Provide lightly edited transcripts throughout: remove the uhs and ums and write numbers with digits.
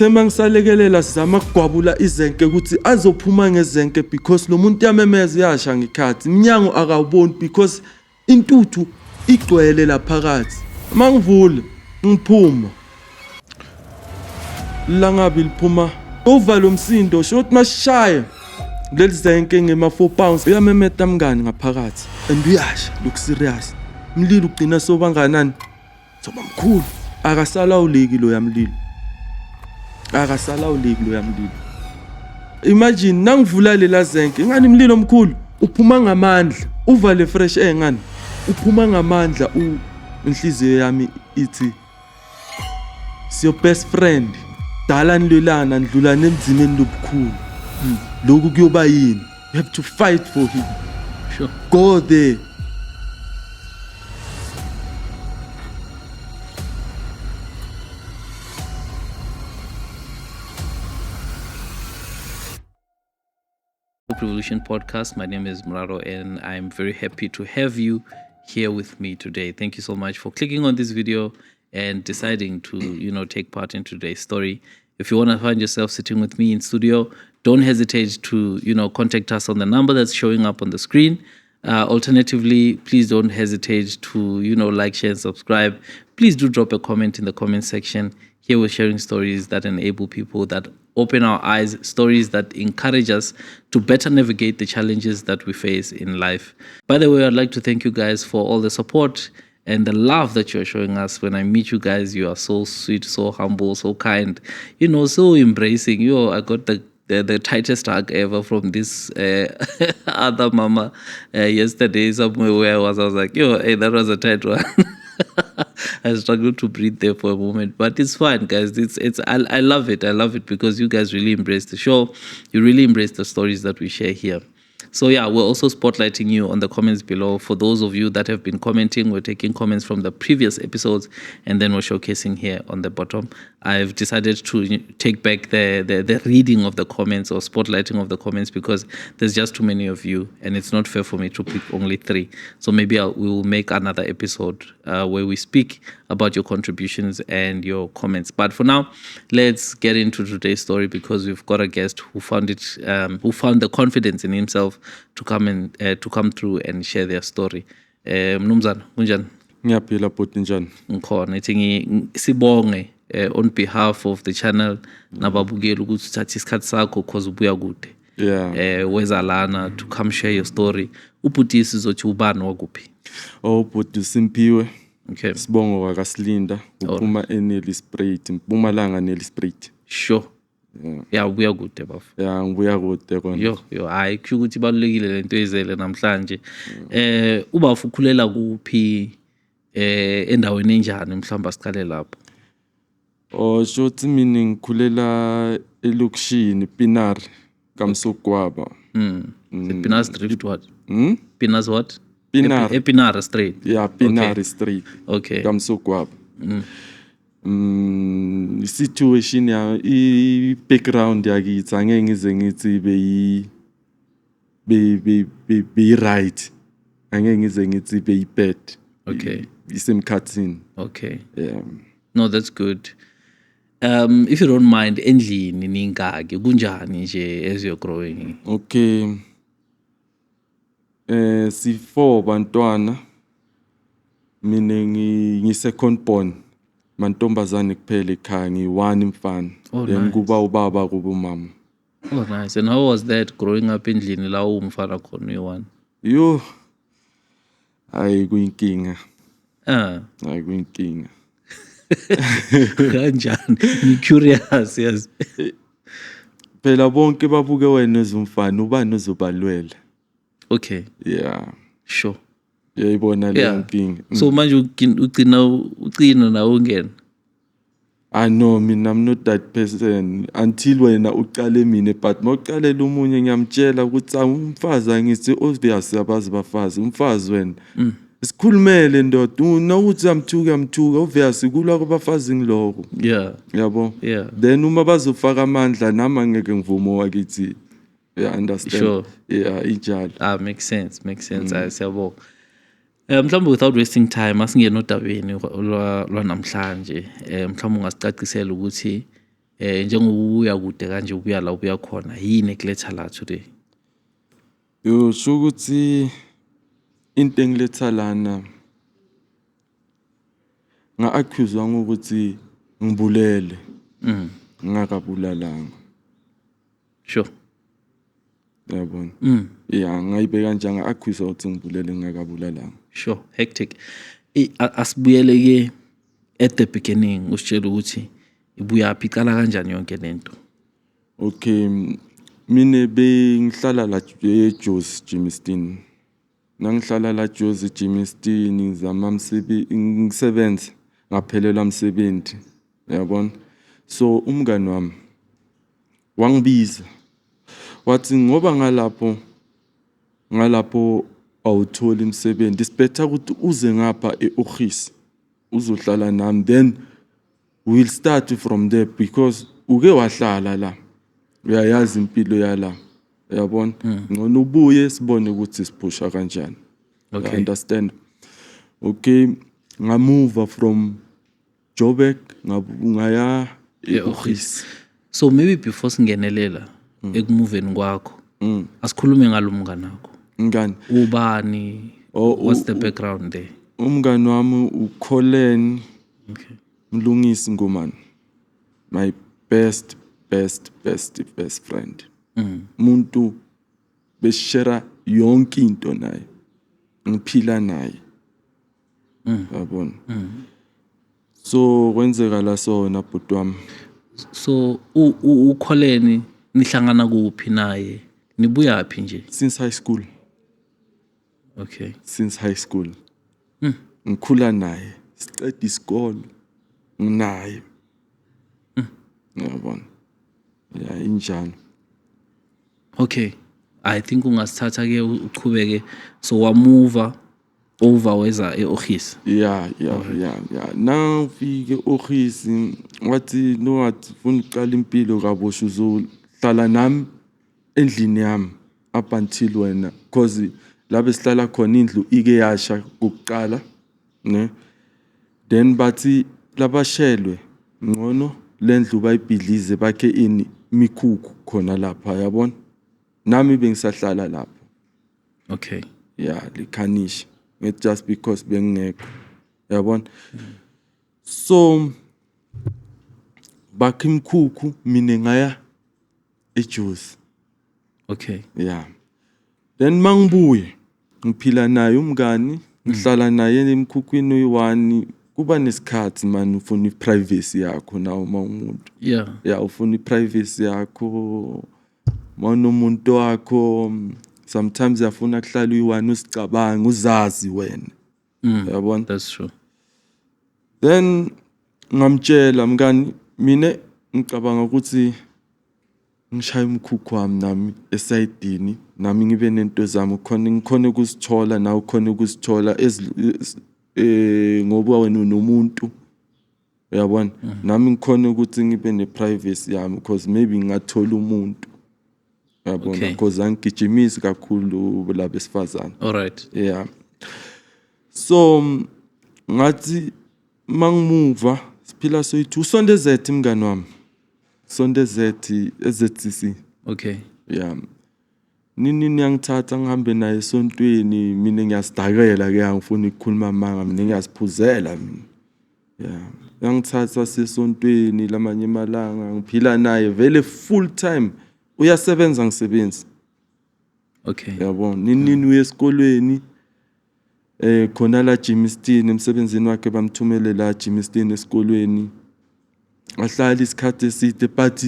Thema ngisalekelela sizama ukugwabula izenke ukuthi azophuma ngezenke because lo muntu yamemeza yasha ngikhathi iminyango akawuboni because intuthu igcwele laphakathi mangivule ngiphuma langabi liphuma uvala umsindo shot mashaya lelizenke ngema 4 pounds uyamemeta mngani ngaphakathi and uyasha look serious umlilo ugcina sobanganani soba mkhulu akasalawuleki lo yamlilo imagine nangivula lela zenke ngani imlilo omkhulu uphuma ngamandla uvale fresh air ngani uphuma ngamandla inhliziyo yami ithi your best friend dala nilelana ndlulana emzimeni lobukhulu lokhu kuyoba yini you have to fight for him Sure. go there Hope Revolution podcast. My name is Muraro and I'm very happy to have you here with me today. Thank you so much for clicking on this video and deciding to, take part in today's story. If you want to find yourself sitting with me in studio, don't hesitate to, contact us on the number that's showing up on the screen. Alternatively, please don't hesitate to, like, share, and subscribe. Please do drop a comment in the comment section. Here we're sharing stories that enable people, that open our eyes, stories that encourage us to better navigate the challenges that we face in life. By the way, I'd like to thank you guys for all the support and the love that you're showing us. When I meet you guys, you are so sweet, so humble, so kind, so embracing. I got the tightest hug ever from this other mama yesterday somewhere where I was like, hey, that was a tight one. I struggled to breathe there for a moment, but it's fine, guys. I love it. I love it because you guys really embrace the show. You really embrace the stories that we share here. So yeah, we're also spotlighting you on the comments below. For those of you that have been commenting, we're taking comments from the previous episodes and then we're showcasing here on the bottom. I've decided to take back the reading of the comments or spotlighting of the comments because there's just too many of you and it's not fair for me to pick only 3. So maybe we will make another episode where we speak about your contributions and your comments. But for now, let's get into today's story because we've got a guest who found the confidence in himself to come through and share their story. Mnumzana, kunjani? Ngiyaphila bhuti njani? Ngikhona ithi sibonge on behalf of the channel nababukeli ukuthi uthathe isikhathi sakho because ubuya kude. Yeah. Weza lana to come share your story. Ubhuti sizothi ubani wakuphi? Bhuti Simpiwe. Okay. Sibongo wakasilinda uphuma eNelspruit, Mpumalanga Nelspruit. Sure. Yeah, ubuya kude bafu. Yeah, ngibuya kude kona. Hayi kusho ukuthi ibalulekile lento ezele namhlanje. Ubafu ukhulela kuphi endaweni enjani mhlawumbe asiqale lapho? Shothi mina ngikhulela elokishini Pinar kaMsogwaba. Pinar Street what? Pinar's what? Pinar. Pinar Street. Yeah, Pinar Street. Okay. kaMsogwaba. Situation ya background yakithi angeke ngize ngithi be right. Angeke ngize ngithi be bad. Okay. Isemkhathini. Okay. Yeah. No, that's good. If you don't mind, endlini ningaki kunjani nje as you're growing? Okay. Si4 bantwana. Mina ngi-second born. Mantombazane kuphela ekhaya ngi1 mfana. Then kuba ubaba kuba umama. Oh nice. And how was that growing up endlini la umfana khona uyi1? Yo. Hayi kuyinkinga. Hayi kuyinkinga. Kanjani? I'm curious, yes. Phela bonke babuke wena ezumfana ubani ozobalwela. Okay. Yeah. Sure. Yayibona le nkinga. So manje ucina nawo ungena. I know mina I'm not that person until wena uqale mina but mawuqalela umunye ngiyamtshela ukuthi umfazi angithi obvious abazi bafazi umfazi wena. Sikhulumele ndoda unokuthi amthuka obvious kulwa kwabafazi ngiloko. Yeah. Yabo. Yeah. Then uma bazofaka amandla nami angeke ngivume wakithi. Yeah, understand. Sure. Yeah, injalo. Makes sense. Siyabonga. Mhlawumbe without wasting time asingena odabeni lwanamhlanje mhlawumbe ungasicacisela ukuthi njengokuya kude kanje ubuya la ubuya khona yini ekuletha la today? Yo sho ukuthi into engiletha lana nga-accuse ngokuthi ngibulele ngingakabulalanga. Sure. Yabona. Yeah, ngayibeka nje nga-accuse ukuthi ngibulele ngingakabulalanga. Sure, hectic. Asibuyele ke at the beginning usitshela ukuthi ibuyaphi iqala kanjani yonke lento? Okay, mina bengihlala la eJozi Germiston. Nangihlala la Jozi Germiston ngizama ngisebenza ngaphelela umsebenzi. Yabona? So umngani wami wangibiza. Wathi ngoba ngalapho awuthola umsebenzi, it's better ukuthi uze ngapha eOffice uzohlala nami, then we'll start from there because uke wahlala la. Uyayazi impilo yala. Yabona? Ngcono ubuye sibone ukuthi siphusha kanjani. Okay. I understand. Okay, ngamuva from Joburg ngaya eOffice. So maybe before singenelela ekumuveni kwakho asikhulume ngalomngane wakho. Ngani? Ubani? What's the background there? Umngani wami uColin. Okay. Mlungisi Ngomane. My best friend. Muntu beshare yonke into naye. Ngiphila naye. Yabona. So kwenzeka la sona bhuti wami. So uKholeni nihlangana kuphi naye? Nibuyaphi nje? Since high school. Okay. Since high school. Ngikhula naye. Siqeda isikole nginaye. Yabona. Yeah, injani. Okay. I think ungasithatha ke uchubeke so wamuva over weza eOffice. Yeah. Now ufike eOffice wathi no wathi ufuna uqala impilo kabosha uzohlala nami endlini yami up until wena because la besihlala khona indlu ike yasha ukuqala ne, then bathi labashelwe ngcono lendlu bayibhidlize bakhe ini mikhukhu khona lapha. Yabona? Nami bengisahlala lapho. Okay. Yeah, likhanisha. Just because bengekho. Yabona? So bakhe imkhukhu mina ngaya eJozi. Okay. Yeah. Then mangibuye ngiphila naye umngani, ngihlala naye emkhukhwini oyi-1. Kuba nesikhathi man ufuna iprivacy yakho nawo umuntu. Yeah, ufuna iprivacy yakho. Manomuntu wakho sometimes yafuna kuhlala uyi-1 usicabanga uzazi wena. Yabona? That's true. Then ngamtshela mngani mina ngicabanga ukuthi ngishaya umkhukhu wami nami esayidini nami ngibe nento zami ngikhona ukuzithola nawe ukhona ukuzithola ngoba wena unomuntu. Yabona? Nami ngikhona ukuthi ngibe neprivacy yami because maybe ngathola umuntu. Yabona? Okay. Because angigijimisi kakhulu la besifazana. All right. Yeah. So ngathi mangimuva siphila soyithi uSondezethi mngani wami. Sondezethi eZCC. Okay. Yeah. Nini ngiyangithatha ngihambe naye esontweni mina ngiyasidakela ke angifuni ukukhuluma amanga mina ngiyasiphuzela mina. Yeah. Ngangithatha sesontweni lamanye emalanga ngiphila naye vele full time uyasebenza ngisebenza. Okay. Yabona? Nini uye esikolweni khona la Germiston emsebenzini wakhe bamthumele la Germiston esikolweni. Ahlala isikhathi eside but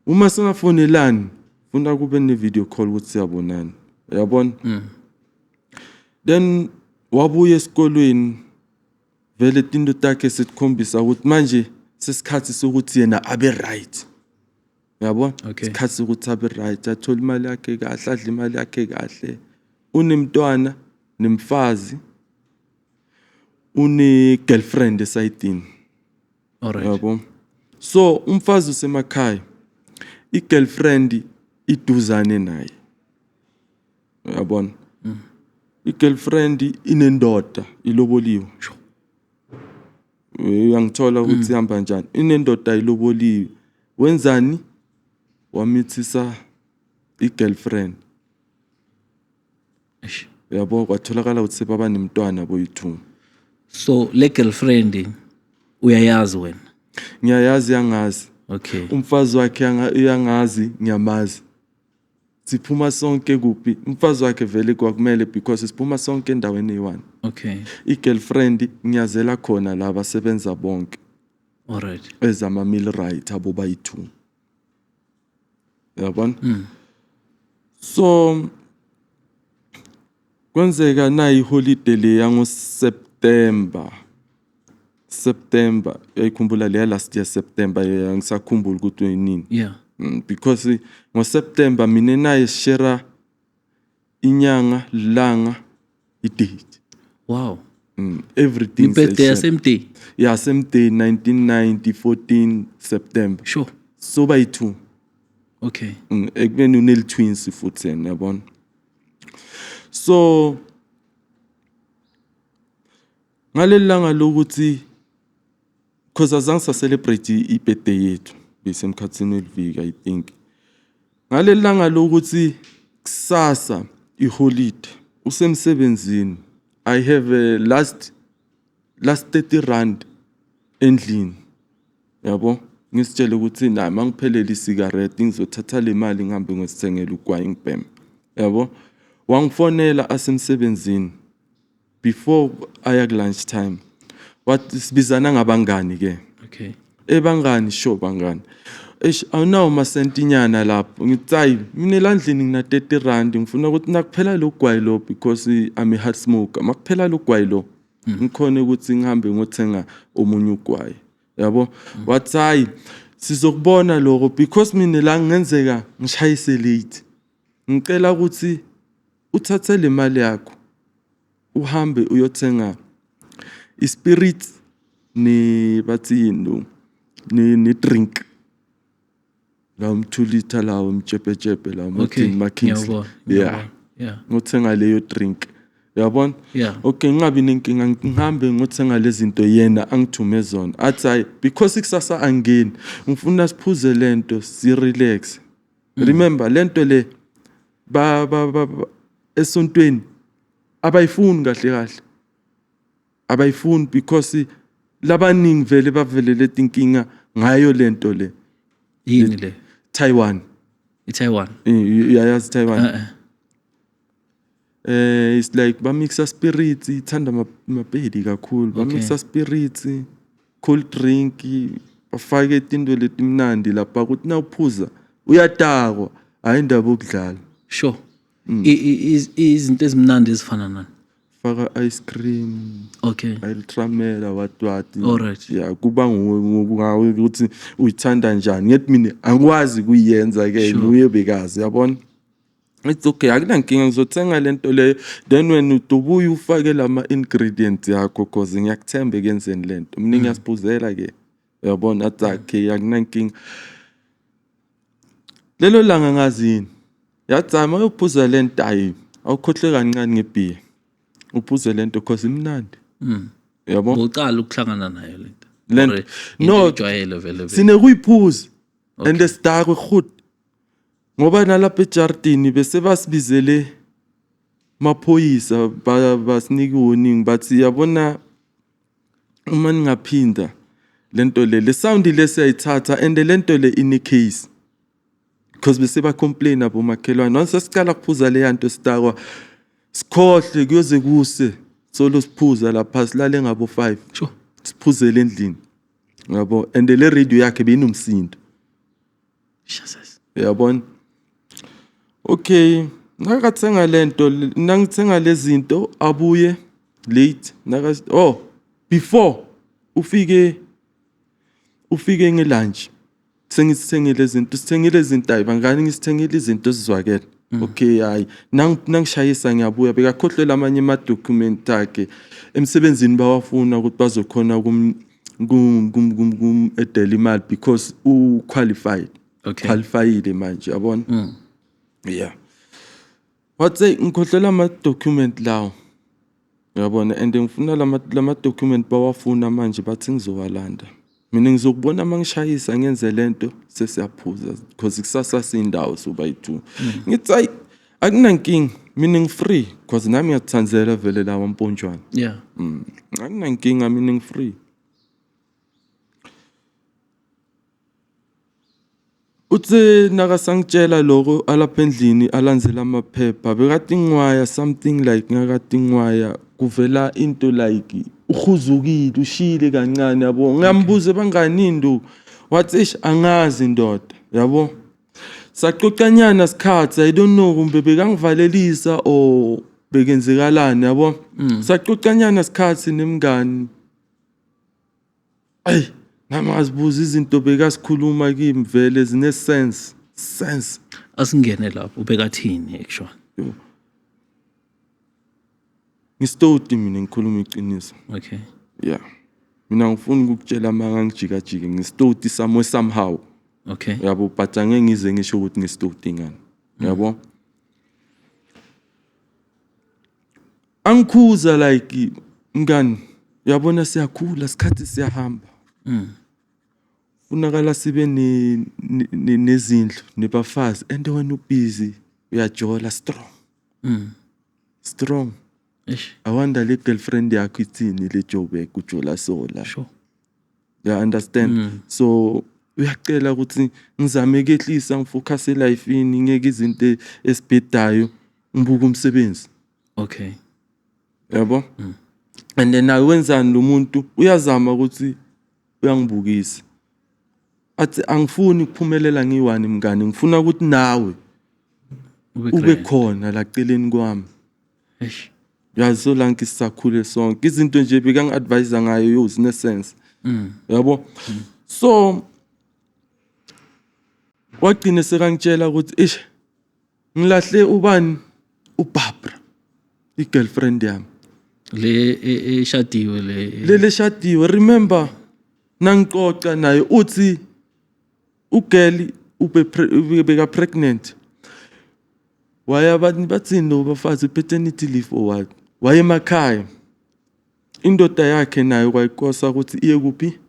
uma singafonelani funa kube ne video call ukuthi siyabonana. Yabona? Then wabuye esikolweni vele into takhe sesikhombisa ukuthi manje sesikhathi sokuthi yena abe right. Yabona? Okay. Isikhathi sokuthi abe right, athola imali yakhe kahle, adla imali yakhe kahle. Unemntwana, nemfazi, une girlfriend esayidini. All right. Yabo? So umfazi usemakhaya, i-girlfriend iduzane naye. Yabona? I-girlfriend inendoda iloboliwe. uyangithola ukuthi ihamba kanjani. Inendoda ayiloboliwe. Wenzani? Wamithisa i-girlfriend. Eish. Yabo kwatholakala ukuthi sebaba nemntwana boyi-2. So le girlfriend uyayazi wena? Ngiyayazi yangazi. Okay. Umfazi wakhe uyangazi, ngiyamazi. Siphuma sonke kuphi? Umfazi wakhe vele kwakumele because siphuma sonke endaweni eyi-1. Okay. I-girlfriend ngiyazela khona la basebenza bonke. All right. Ezama millwright abo bayi-2. Yabona? So kwenzeka na iholiday le yango September ayikhumbula le last year September ngisakhumbula ukuthi uyinini. Yeah. Because ngo September mina naye share inyanga langa i-date. Wow. Everything. Birthday same day. Yeah, same day 1990 14 September. Sure. So bayi-2. Okay. Ekubeni unel twins futhi yabona. So ngalelanga lokuthi because azange sa celebrate i-birthday yethu besemkhathini weliviki I think. Ngalelanga lokuthi kusasa iholiday usemsebenzini. I have a last 30 rand endlini. Yabo ngisitshela ukuthi na mangiphelele isigarette ngizothatha le mali ngihambe ngosithengela ugwayi ngibheme. Yabo wangifonela asemsebenzini before aya ku lunch time. Wathi sibizana ngabangani ke. Okay. Ebangani sho bangani. Awunawo masentinyana lapho. Ngithi hayi mina elandlini ngina 30 rand ngifuna ukuthi nakuphela lo gwayi lo because I'm a hard smoker. Makuphela lo gwayi lo ngikhona ukuthi ngihambe ngothenga omunye ugwayi. Yabo wathi hayi sizokubona lokho because mina la ngenzeka ngishayise late. Ngicela ukuthi uthathe le mali yakho uhambe uyothenga ispirit ni bathi yini ni drink la 2 liter la umchepechepe la McKinsey. Yeah. Ngothenga leyo drink. Yabona? Yeah. Okay ngingabi nenkinga ngihambe ngothenga lezi zinto yena angithume zona. Athi hayi because ikusasa angeni ngifuna siphuze lento si relax. Remember lento le ba esontweni abayifuni kahle. Abayifuni because labaningi vele bavelele inkinga ngayo lento le. Yini le? Taiwan. I-Taiwan. Uyayazi Taiwan. It's like ba mixa spirits ithanda mabhedi kakhulu. Ba mixa spirits, cold drink, bafake into letimnandi lapha ukuthi na uphuza uyatakwa hayi indaba okudlala. Sure. Izinto ezimnandi ezifana nani? Faka ice cream. Okay. Ultramela what. All right. Yeah, kuba ngawe ukuthi uyithanda njani. Ngithi mina angikwazi kuyenza ke uye bekazi yabona. It's okay akunankinga ngizothenga lento le then when ubuye ufake lama ingredients yakho because ngiyakuthemba ekenzeni lento. Mina ngiyasiphuzela ke. Yabona athi okay akunankinga. Lelo langa ngazini. Yathi mayophuza lento ayi awukhohle kancane ngebeer. Uphuze lento because imnandi. Yabo? Uqala ukuhlangana nayo lento. Lento. No, ijwayele vele. Sine kuyiphuza. And estakwe goed. Ngoba nalapha ejardini bese basibizele maphoyisa basinike warning bathi yabona uma ningaphinda lento le sound lesiyayithatha and lento le in case because bese ba complain abo makhelwane once sicala kuphuza le yanto sitakwa sikhohle kuyoze kuse solo siphuza lapha silale ngabo 5 sure siphuzele endlini yabo and le radio yakhe beyinomsindo Jesus yabona okay nakathenga lento nangithenga lezinto abuye late before ufike ngelunch sengithengile izinto sithengile izinto ayibangani ngisithengile izinto sizwakela okay hayi nangishayisa ngiyabuyela bekakhohlela amanye ama document akhe emsebenzini bawafuna ukuthi bazokhona kum edela imali because u qualified qualified manje yabona yeah wathi ngikhohlela ama document lawo Uyabona, and ngifuna lama document bawafuna manje bathi ngizowalanda. Mina ngizokubona mangishayisa ngenze lento sesiyaphuza because kusasa sindawo soba yi2. Ngithi hayi akunankingi, mina ngifree because nami ngiyathandzela vele lawa mponjwana. Yeah. Akunankinga, mina ngifree. Utse nakasangitshela lokho alapha endlini alandzela amaphepha bekade ngwaya something like ngakade ngwaya kuvela into like ukhuzukile ushile kancane yabo ngambuze bangani ndo wathi angazi ndoda yabo saqoqanyana sikhathi I don't know kumbe bekangivalelisa or bekenzekalani yabo saqoqanyana sikhathi nemngani ay nami ngazibuza izinto bekasikhuluma kimi vele zine sense Asingene lapho ubekathini actually. ngistoti mina ngikhuluma iqiniso. Okay. Yeah. Mina ngifuna ukukutshela manga ngijika ngistoti somehow. Okay. Yabo but angeke ngize ngisho ukuthi ngistoti ngani. Yabo. Angikhuza like ngani yabona siyakhula isikhathi siyahamba. Funakala sibe nezindlu nebafazi and when ubusy uyajola strong. Ish. I wonder le girlfriend yakho ithini le Joburg ujola sola. Sure. Yeah, understand. So uyacela ukuthi ngizame kehlisa ngifocus elifeini ngeke izinto esibhedayo ngibuka umsebenzi. Okay. Yabo? And then nawe wenzani lo muntu uyazama ukuthi uyangibukisa. Athi angifuni ukuphumelela ngiwani mngani ngifuna ukuthi nawe ube khona la celeni kwami. Eish. Yazo la ngisakhule sonke izinto nje bekangi-advise ngayo yozine sense. Yabo? So wagcina sekangitshela ukuthi ngilahle ubani uBarbara igirlfriend yami Le eshadiwe le shadiwe. Remember nangixoxa naye uthi ugirl ubeka pregnant. Waya bathi no bafazi paternity leave or what? Waye emakhaya. Indoda yakhe nayo kwayikosa ukuthi iye kuphi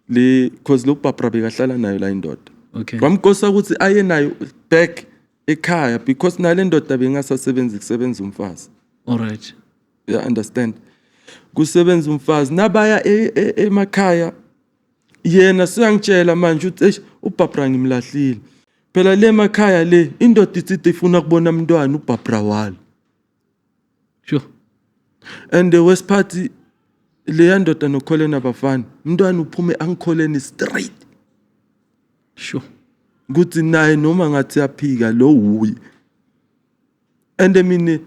le cause lo Barbara bekahlala nayo la indoda. Okay. Wamkosa ukuthi aye nayo back ekhaya because nale ndoda bengasasebenza umfazi. All right. Yeah, understand. Kusebenza umfazi nabaya emakhaya yena siyangitshela manje uthi uBarbara ngimlahlile. Phela le emakhaya le indoda ithi ifuna kubona umntwana uBarbara walo. Sure. And the worst part le yandoda nokholena abafana umntwana uphume angikholeni straight. Sure. Kuthi naye noma ngathi yaphika lo uyi. And mina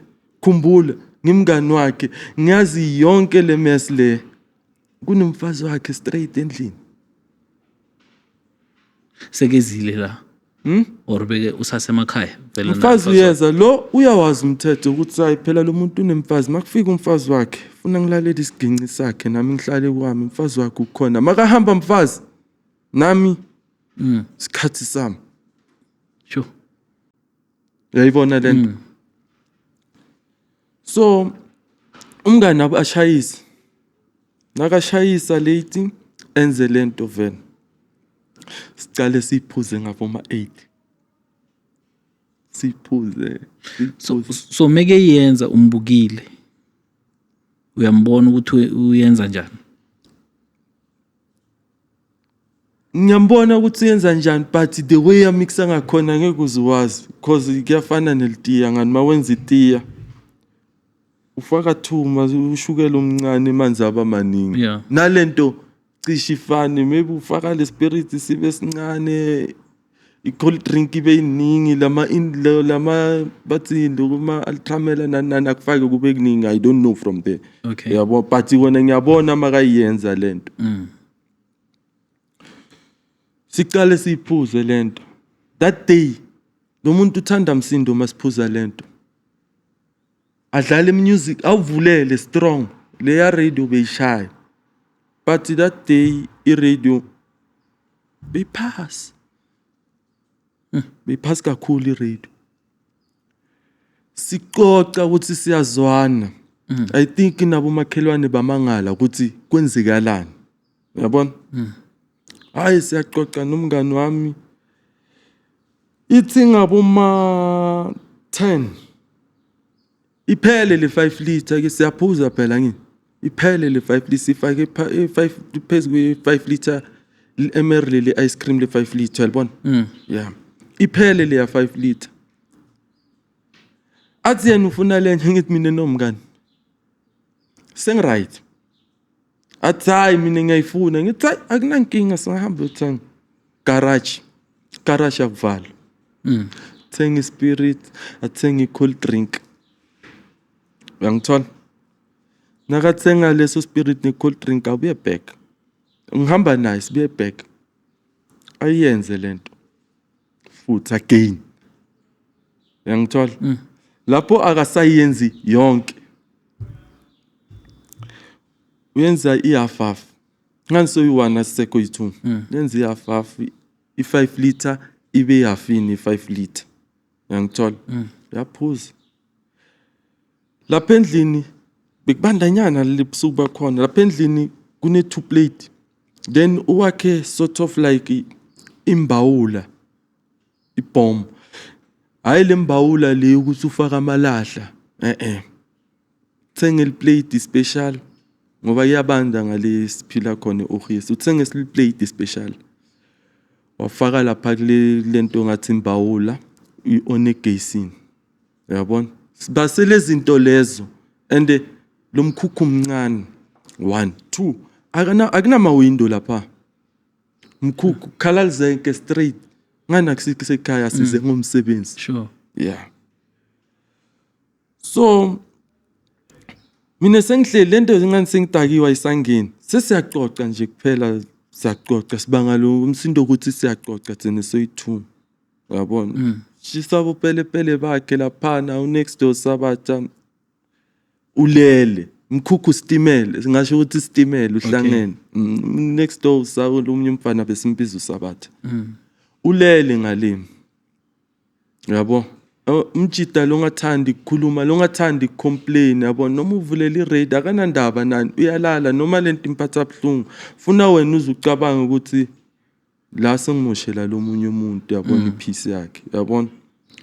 khumbula ngimngani wakhe ngiyazi yonke le mess le kunomfazi wakhe straight endlini. Sekezile la. Or beke usasemakhaya vele na. Umfazi uyeza lo uyawazi umthetho ukuthi hayi phela lo muntu unemfazi makufika umfazi wakhe ufuna ngilalele isiginci sakhe nami ngihlale kwami umfazi wakhe ukhona makahamba umfazi nami isikhathi sami. Sure. Uyayibona lento. So umngani nabo ashayisa nakashayisa late enze lento vele sicale siphuze ngaboma 8 siphuze. So meke yenza umbukile uyambona ukuthi uyenza njani. Ngiyambona ukuthi uyenza njani but the way yamixa ngakhona ngeke uziwazi because kuyafana nelitiya ngani mawenza itiya ufaka thuma ushukela omncane manzi abamaningi. Yeah. Nalento cishe ifane maybe ufaka le spirit sibe sincane i-cold drink ibe iningi lama bathi lokuma ultramela nani akufake kube kuningi. I don't know from there. Okay. Yabo but wona ngiyabona makayenza lento. Siqale siphuze lento. That day lo muntu uthanda msindo masiphuza lento. Adlale music awuvulele strong leya radio beyishaya. But that day i-radio beyipass. Beyipass kakhulu i-radio. Sixoxa ukuthi siyazwana I think nabo makhelwane bamangala ukuthi kwenzekalani. Uyabona? Hayi siyaxoxa nomngani wami. Ithi ngaboma 10. Iphele le 5 liter ke siyaphuza phela ngini. Iphele le 5 liter sifake 5 phezu kwe 5 liter emerle le ice cream le 5 liter yabona? Yeah. Iphele le ya 5 liter. Athi yena ufuna lenye ngithi mina nomngani. Sengright. Athi hayi mina ngiyayifuna ngithi hayi akunankinga singahamba uthenga garage akuvala. Thenga spirit, athenga cold drink. Uyangithola? Nakathenga leso spirit ne cold drink abuye back. Ngihamba naye sibuye back. Ayenze lento. Futhi again. Uyangithola? Lapho akasayenzi yonke. Uyenza i-half. Ngani so yi-1 aseko yi-2. Yenza i-half. I-5 liter ibe yafini 5 liter. Uyangithola? Yaphuza. Lapha endlini bekubandanyana lebusuku bakhona. Lapha endlini kune 2 plate. Then uwakhe sort of like imbawula. Ibomb. Hayi lembawula le ukuthi ufaka amalahla. Thenga plate special ngoba iyabanda ngale siphila khona ukhisi. Uthenga isli plate special. Wafaka lapha kule lento ngathi imbawula ionegasini. Uyabona? Sibasele izinto lezo and lo mkhukhu omncane 1 2 akunama window lapha. Mkhukhu khala lizenke straight. Ngani akusikho sekhaya size ngomsebenzi. Sure. Yeah. So mina sengihleli lento ezingani sengidakiwa isangeni. Sesiyaxoxa nje kuphela siyaxoxa sibanga lo umsindo ukuthi siyaxoxa thina soyi2. Uyabona? Shisabo pele bakhe lapha na next door sabatha ulele. Mkhukhu stimele singasho ukuthi stimele uhlangene. Next door sawo lomunye umfana besimbiza usabatha. Ulele ngale. Yabo? Umjida longathandi ukukhuluma, longathandi ukucomplain, yabo noma uvulela iradio akanandaba nani, uyalala noma lento imphatha abhlungu. Funa wena uzucabanga ukuthi la sengimoshela lo munye umuntu yabona ipeace yakhe, yabona?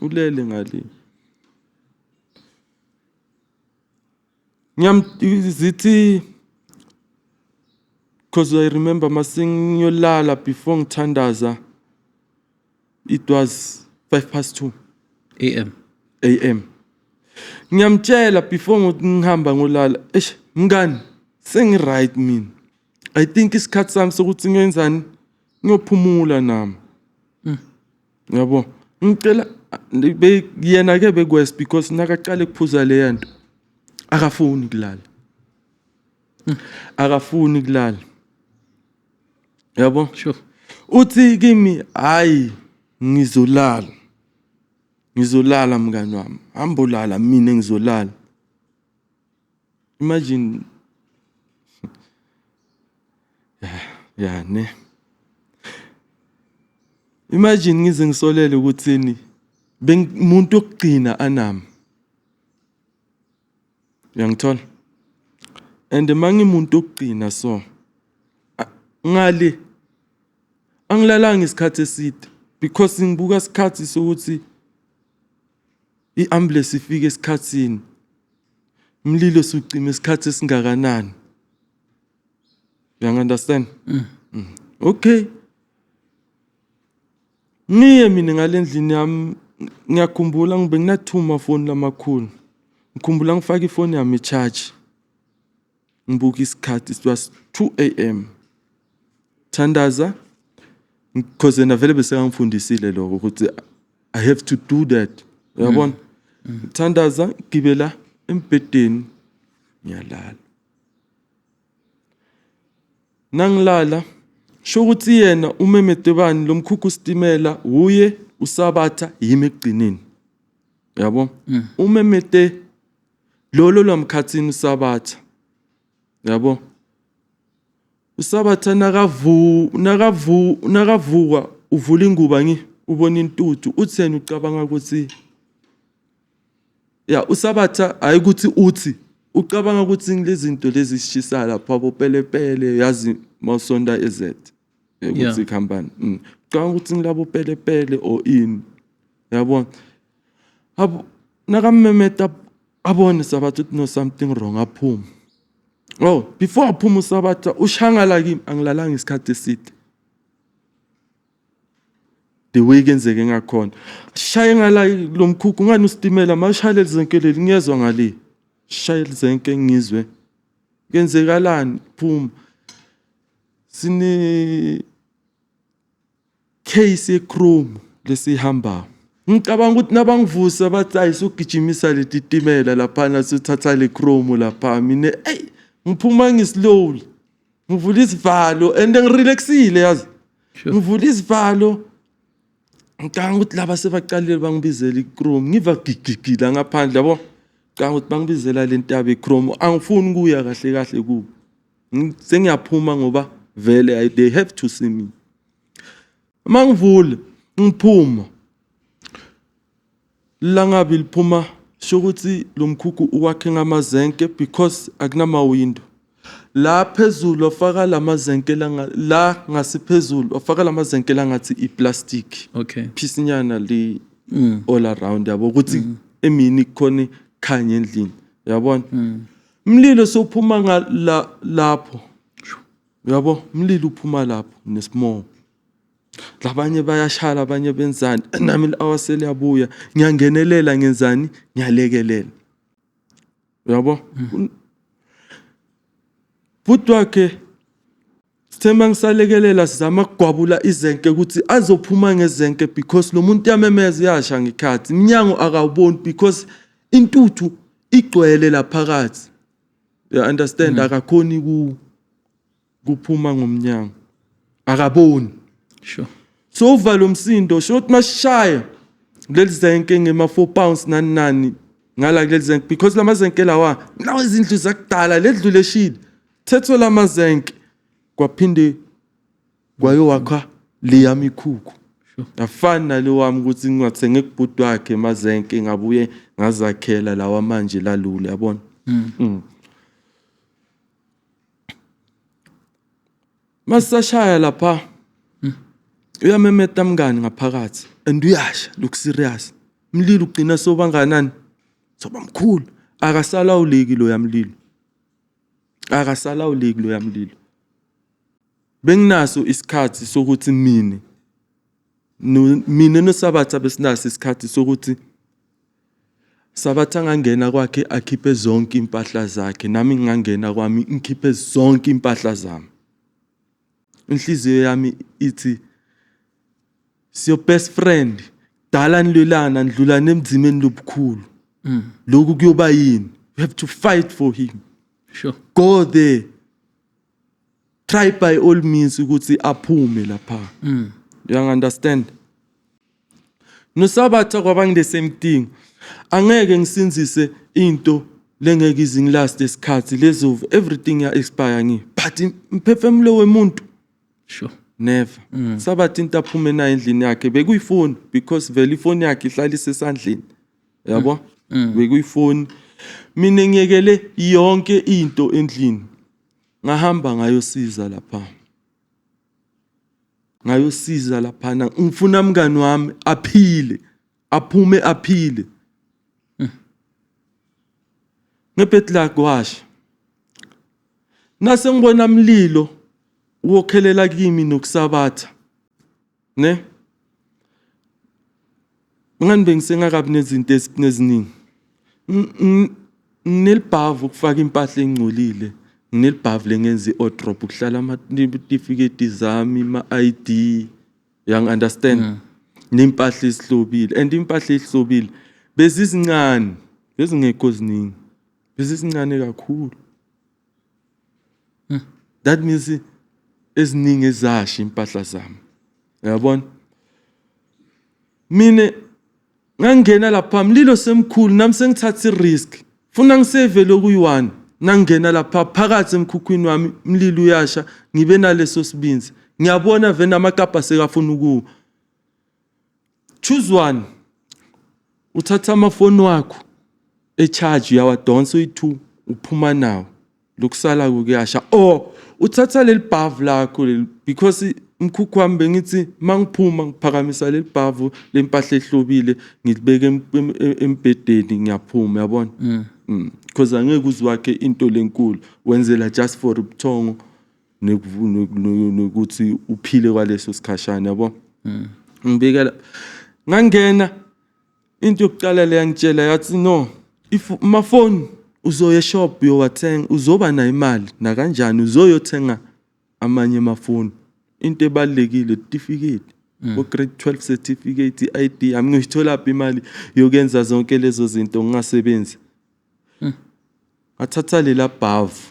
Ulele ngale. Zithi because I remember masingiyolala before ngithandaza it was 2:05 AM. Ngiyamtshela before ngihamba ngolala, mngani, sengi right mina. I think isikhathi sami sokuthi ngiyenzani, ngiyophumula nami. Yabo, ngicela yena ke bekwest because nakaqala ukuphuza le yanto akafuni kulala. Akafuni kulala. Yabo? Sure. Uthi kimi hayi ngizolala mngani wami. Hamba mina ngizolala. Imagine yeah ne. Imagine ngize ngisolele ukuthini bengimuntu okugcina anami. Uyangithola? And mangimuntu okugcina so ngale angilalanga isikhathi eside because ngibuka isikhathi sokuthi iambulance ifike esikhatsini. Umlilo sucima isikhathi esingakanani. You understand? Okay. Niye mina ngalendlini yami ngiyakhumbula ngibe nginathuma phone lamakhulu. Ngikhumbula ngifaka ifoni yami charge. Ngibuka isikhathi it was 2 AM. Thandaza because na vele bese ngifundisile lokho ukuthi I have to do that. Uyabona? Thandaza gibela embedeni ngiyalala. Nangilala sho ukuthi yena umemedebani lomkhukhu stimela uye usabatha yimi egcinini. Yabo? Umemede lolo lomkhathini usabatha. Yabo? Usabatha nakavuka uvula inguba ubona intuthu uthi yena ucabanga ukuthi ya usabatha ayikuthi uthi ucabanga ukuthi ngilezi zinto lezi sishisa lapha bopelepele yazi mawusonda EZ ukuthi ikhambani ucabanga ukuthi ngilabo pelepele or in yabona nakamemeta abone Sabatha ukuthi no something wrong aphuma. Before aphuma Sabatha ushangala kimi angilalanga isikhathi eside. The way kenzeke ngakhona. Shaye ngala lomkhukhu ngani usitimela mashayele lizenkeleli ngiyezwa ngale. Shayele lizenke ngizwe. Kenzekalani phuma. Sine case eChrome lesihamba. Ngicabanga ukuthi nabangivusa bathi ayisugijimisa leti timela lapha nasuthatha le Chrome lapha mina ngiphuma ngislowly ngivula isivalo and ngirelaxile yazi ngivula isivalo ngicabanga ukuthi laba sebaqalile bangibizela iChrome ngiva gigigila ngaphandle yabo ngicabanga ukuthi bangibizela le ntaba eChrome angifuni ukuya kahle kahle kubo sengiyaphuma ngoba vele they have to see me mangivule ngiphuma langabi liphuma shokuthi lomkhukhu uwakhe ngamazenke because akunama window la phezulu ofaka lamazenke la ngasiphezulu ofaka lamazenke langathi iplastic phisinyana li all around yabo ukuthi emini khona khanye endlini yabona umlilo sophuma lapho yabo umlilo uphuma lapho nesimo labanye bayashala abanye benzani nami awasele yabuya ngiyangenelela ngenzani ngiyalekelela yabo futhi wakhe sithemba ngisalekelela sizama ukugwabula izenke ukuthi azophuma ngezenke because lo muntu yamemeza yasha ngikhathi iminyango akawuboni because intuthu igcwele laphakathi you understand akakhoni kuphuma ngomnyango akaboni. Sure. So uvala umsindo shot mashaya lelizenke ngema 4 pounds nani ngala lelizenke because lamazenke lawa nawo izindlu zakudala ledluleshile thetho lamazenke kwaphinde kwayo wakha liyami ikhukhu afana le wami ukuthi ngingathenge kubhuti wakhe mazenke ngabuye ngazakhela lawa manje lalule yabona masashaya lapha uyamemeta mngani ngaphakathi and uyasha look serious umlilo ugcina sobanganani soba mkhulu akasalawuleki lo yamlilo benginaso isikhathi sokuthi mina noSabatha besinaso isikhathi sokuthi Sabatha ngangena kwakhe akhiphe zonke impahla zakhe nami ngingangena kwami ngikhiphe zonke impahla zami inhliziyo yami ithi your best friend dala nilelana ndlula nemdzimeni lobukhulu lokhu kuyoba yini you have to fight for him go there try by all means ukuthi aphume lapha you understand noSabatha kwabang the same thing angeke ngisinzise into lengeke izingilast esikhathi lezo everything ya expire ngi but imphefumulo wemuntu never Sabatha into aphume na endlini yakhe bekuyifoni because vele ifoni yakhe ihlala isesandleni yabo bekuyifoni mina ngiyekele yonke into endlini ngahamba ngayosiza lapha ngifuna umngani wami aphile aphume aphile ngephetla kwasha nase ngibona umlilo wokhelela kimi nokuSabatha ne ngani bengisengakabi nezinto eziningi nginelibhavu ukufaka impahla engcolile nginelibhavu lengenza iodrop ukuhlala ama-certificate zami ama-ID you understand nempahla esihlobile and impahla esihlobile bezizincane bezingekho ziningi bezizincane kakhulu that means eziningi ezasha impahla zami yabona mina ngangena lapha mlilo semkhulu nami sengithatha i-risk funa ngiseve lokuyi1 nangena lapha phakathi emkhukhwini wami mlilo uyasha ngibe naleso sibinzi ngiyabona vena amakapa sekafuna ukuwa choose one uthatha amafoni wakho echarge yawadonsa uyi2 uphuma nawo lokusala kuyasha uthatha leli bhavu lakho leli because umkhukhu wami bengithi mangiphuma ngiphakamisa leli bhavu lempahla ehlobile ngilibeke embedeni ngiyaphuma yabona because angeke uzwakhe into lenkulu wenzela just for ubuthongo nokuthi uphile kwaleso sikhashana yabo ngibekela ngangena into yokuqala le yangitshela yathi no if my phone uzoya eshop uyowathenga uzoba na imali na kanjani uzoyothenga amanye amafoni into ebalekile certificate o grade 12 certificate ID angiyithola phi imali yokuyenza zonke lezo zinto ngingasebenzi athatha lela bhavu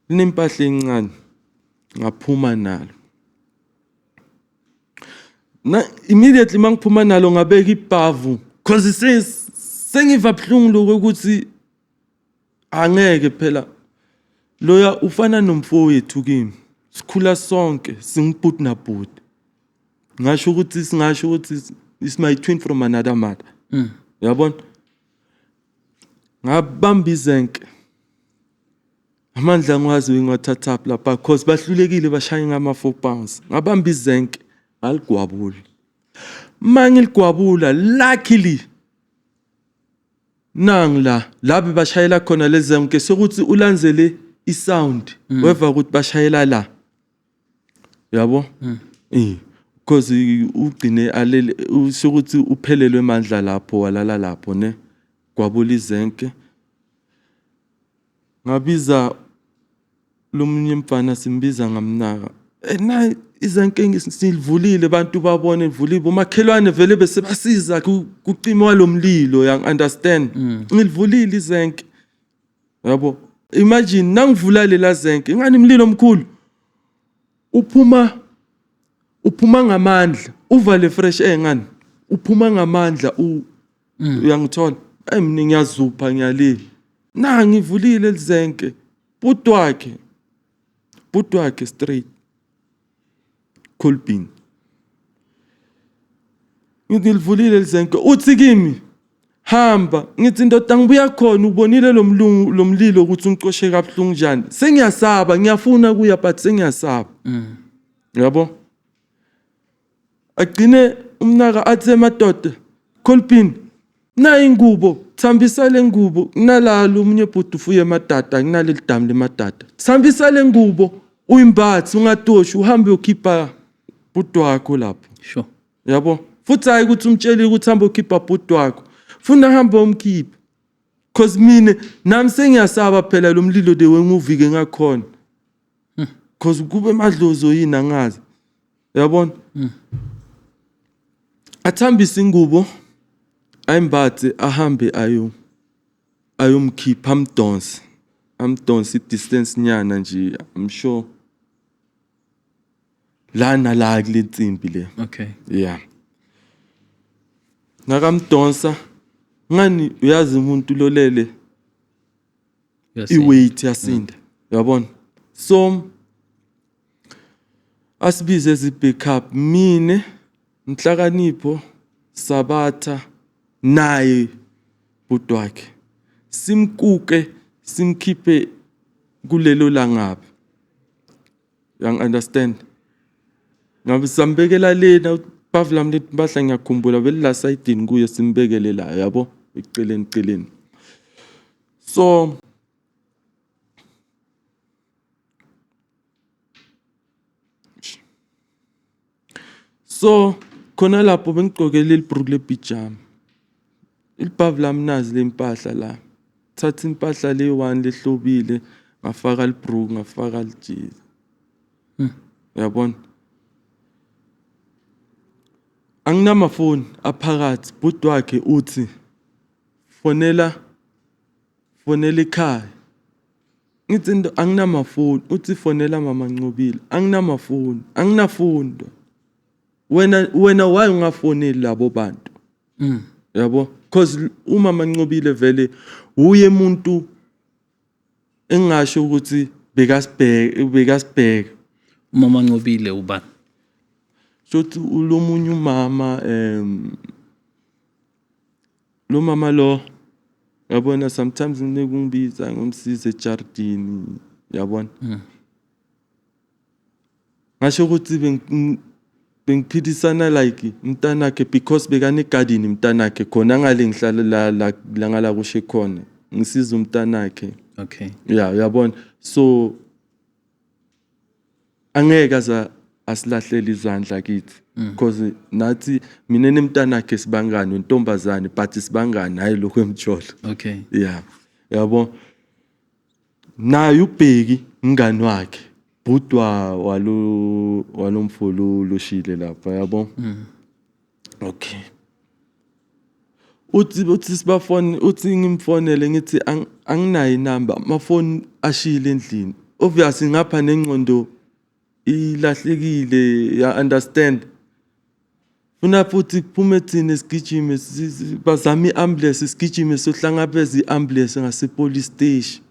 linempahla encane ngaphuma nalo na immediately mangiphuma nalo ngabeka ibhavu cause sengiva buhlungu ukuthi angeke phela loya ufana nomfowethu kimi sikhula sonke singibhuti nabhuti singasho ukuthi is my twin from another mother yabona ngabamba izenke amandla ngwazi ngiwathatha lapha because bahlulekile bashaya ngama 4 pounds ngabamba izenke ngaligwabula mangiligwabula luckily nangla labe bashayela khona lezenke sokuthi ulandzele isound weva ukuthi bashayela la yabo because ugcine alele sokuthi uphelelwe amandla lapho walala lapho ne gwabula izenke ngabiza lomunye mfana simbiza ngamnaka na izenke ngisilivulile abantu babone ivulile umakhelwane vele bese basiza kucima walomlilo yang understand ngilivulile izenke yabo imagine nangivula lela zenke ngani imlilo omkhulu uphuma ngamandla uvale fresh air ngani uphuma ngamandla uyangithola mina ngiyazupha ngiyalila na ngivulile lizenke bhuti wakhe straight Colpin ngilivulile lizenke uthi kimi hamba ngithi ndoda ngibuya khona ubonile lomlilo ukuthi ungicoshe kabuhlungu njani sengiyasaba ngiyafuna kuya but sengiyasaba yabo agcine umnaka athe madoda Colpin na ingubo thambisa le ngubo kunalalo umunye bhuti ufuye emadada kunaleli damu lemadada thambisa le ngubo uyimbathi ungatoshi uhambe ukhipha bhuti wakho lapho sure yabo futhi hayi ukuthi umtshele ukuthi hamba ukhipha bhuti wakho funa hamba umkhipha because mina nami sengiyasaba phela lo mlilo de wenguvike ngakhona because kube madlozo yini angazi yabona athambisa ingubo ayimbathe ahambe ayomkhipha amdonse distance nyana nje I'm sure lana la kulensimbi le okay yeah nakamdonsa ngani uyazi umuntu lolele iweight yasinda yabona so asibize ezi backup mine Nhlakanipho Sabatha naye bhuti wakhe simkuke simkhiphe kulelo langabi yang understand ngabe sambekela lena Pavla mlithi bahla ngiyakhumbula belila side kuye simbekele la yabo eceleni so khona lapho bengigqokele libhruku lepijama ilipavla mnazi lempahla la thatha impahla le 1 lehlobile ngafaka libhruku ngafaka lijezi yabona anginamafoni aphakathi bhuti wakhe uthi fonela ekhaya ngithi anginamafoni uthi fonela mama Ncobile anginamafoni anginafundo wena why ungafoneli labo bantu yabo because umama Ncobile vele uye umuntu engasho ukuthi bekasibheka umama Ncobile ubani sothi ulomunye umama lo mama lo yabona sometimes ngikungibiza ngomsize ejardini yabona ngasho ukuthi bengiphidisana like mntanakhe because bekane garden mntanakhe khona ngale ngihlala la ngala kushe khona ngisiza umntanakhe Okay. yeah yabona so angeke asilahlele izandla kithi because nathi mina nemntanakhe sibangani wentombazane but sibangani hayi lokho emjolo Okay. yeah yabo naye ubheki ingane wakhe budwa walomfolo loshile lapha yabo okay uthi sibafone uthi ngimfonele ngithi anginayo inamba amafoni ashile endlini obviously ngapha nengcondo ilahlekile ya understand funa futhi kuphume thina sigijime bazama iambulance sigijime sohlangabeza iambulance ngase police station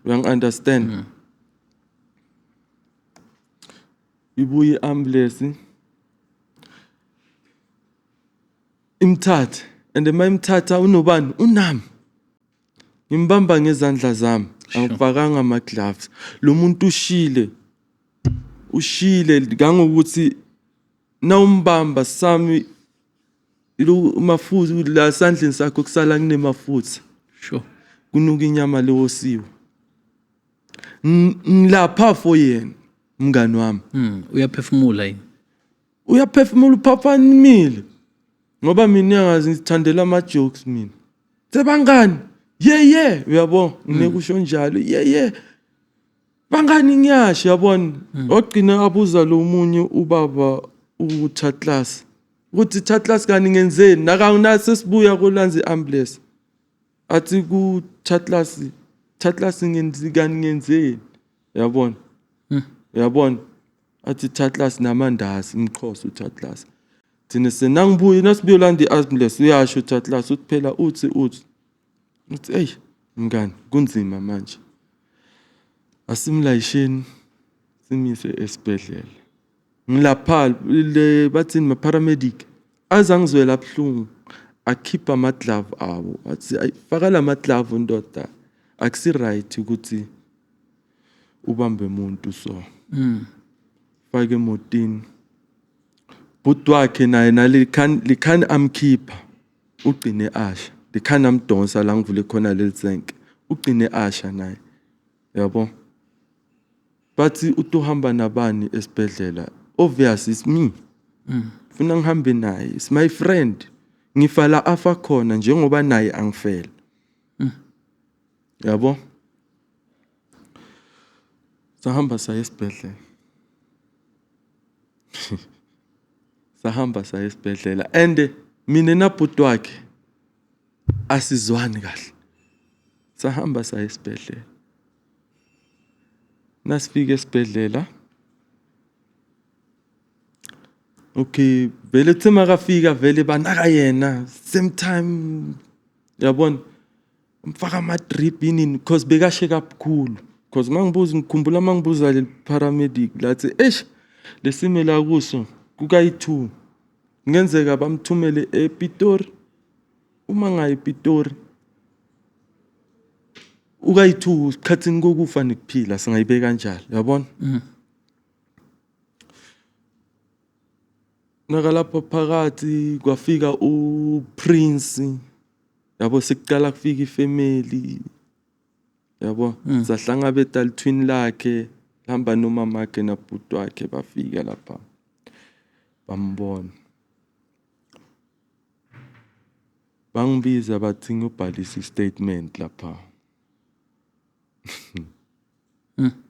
uyang understand ibuye iambulance imthatha and mayimthatha unobani unami ngimbamba ngezandla zami angifakanga ama gloves lo muntu ushile kangokuthi na umbamba sami lo mafutha la sandleni sakho kusala kunemafutha Sure. kunuka inyama lewosiwe ngilapha for yena mngani wami Uyaphefumula yini? uyaphefumula uphaphanimile ngoba mina ngiyazi ngithandela ama jokes mina sebangani yeah uyabo nginekusho njalo yeah bangani ngiyasho yabona ogcina abuza lo munye ubaba uThatlas ukuthi Thatlas kani ngenzeni nakanginathi sibuya kolanzi ambulance athi ku Thatlas ngenzeni yabona yabona athi Thatlas namandazi imxhosa uThatlas thina senangibuye nasibuye landi ambulance uyasho uThatlas uthi phela uthi hey mngani kunzima manje asimlayisheni simise esibhedlela ngilapha le bathini ma paramedic azangizwela abhlungu akhipha ama glove abo athi ayifaka la ma glove ndoda akusi right ukuthi ubambe umuntu so fake emotini but wakhe naye likhani amkhipha ugcine asha likhani amdonsa la ngivule khona lelitsenke ugcine asha naye yabo bathi utohamba nabani esibhedlela obviously it's me funa ngihambe naye it's my friend ngifala afa khona njengoba naye angifela yabo sahamba saya esibhedlela sahamba saya esibhedlela and mina nabhuti wakhe asizwani kahle sahamba saya esibhedlela nasifika esibhedlela okay vele thema kafika vele banaka yena same time yabona mfaka ama drip inini because bekashe kabukhulu because ngikhumbula mangibuza le paramedic lathi lesimela kuso kukayi2 ngenzeka bamthumele ePitori uma ngayi ePitori ukayi2 sikhathini kokufa nekuphila singayibeka kanjalo yabona nakalapha phakathi kwafika uPrince yabo sekuqala kufika ifamily yabo sahlangabeta twin lakhe hamba nomama wakhe nabhuti wakhe bafika lapha bambona bangibiza bathi ngibhalisa statement lapha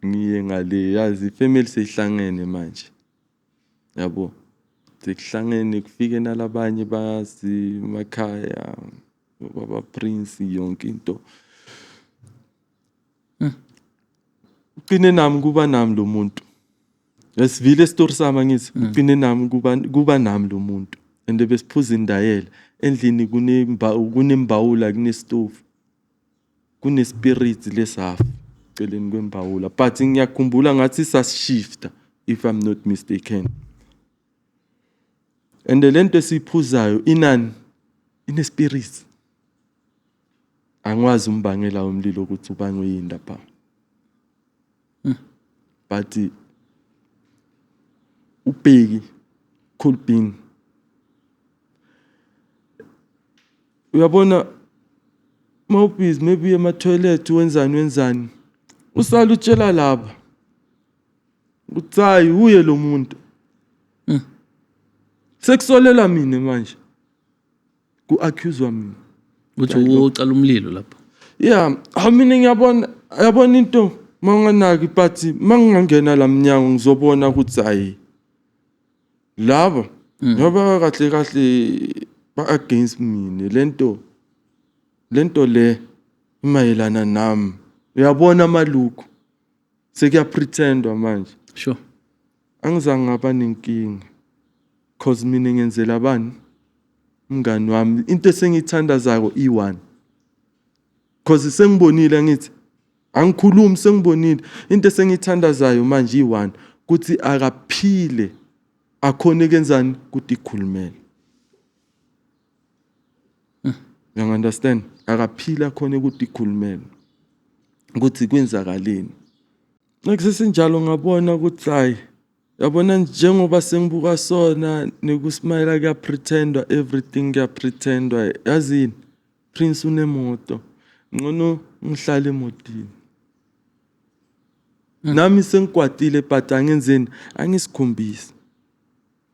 ngiye ngale yazi ifamily seyihlangene manje yabo sekuhlangene kufike nalabanye bazi emakhaya baba Prince yonke into uqine nami kuba nami lo muntu yasivile story sama ngithi uqine nami kuba nami lo muntu ende besiphuza indayela endlini kunembawula kunestove kunespirit lesafa celeni kwembawula but ngiyakhumbula ngathi sasishifta if I'm not mistaken and lento esiphuzayo inani inespirit angwazi umbangela womlilo ukuthi ubangwe yini lapha. But ubheki could be uyabona mawubhizi maybe ema toilet wenzani usala utshela laba uthayi uye lo muntu sekusolela mina manje ku accuse mina uthi ucala umlilo lapho. yeah mina ngiyabona into manganaki but mangangena lamnyango ngizobona ukuthi hayi laba ngoba kahle ba against mina lento le imayelana nami uyabona amaluku sekuya pretendwa manje Sure. angizange ngaba nenkinga cause mina ngenzela bani umngani wami into esengithanda zako i1 cause sengibonile ngithi angikhulumi sengibonile into esengithandazayo manje i1 kuthi akaphile akhona kenzani ukuthi ikhulumele. You understand? Akaphila khona ukuthi ikhulumele ukuthi kwenzakaleni. Nekusesenjalo ngabona ukuthi hayi yabona njengoba sengibuka sona nekusmayela kuya pretendwa everything kuya pretendwa yazini Prince unemoto ngcono ngihlale emotini nami sengikwatile but angenzeni angisikhombisi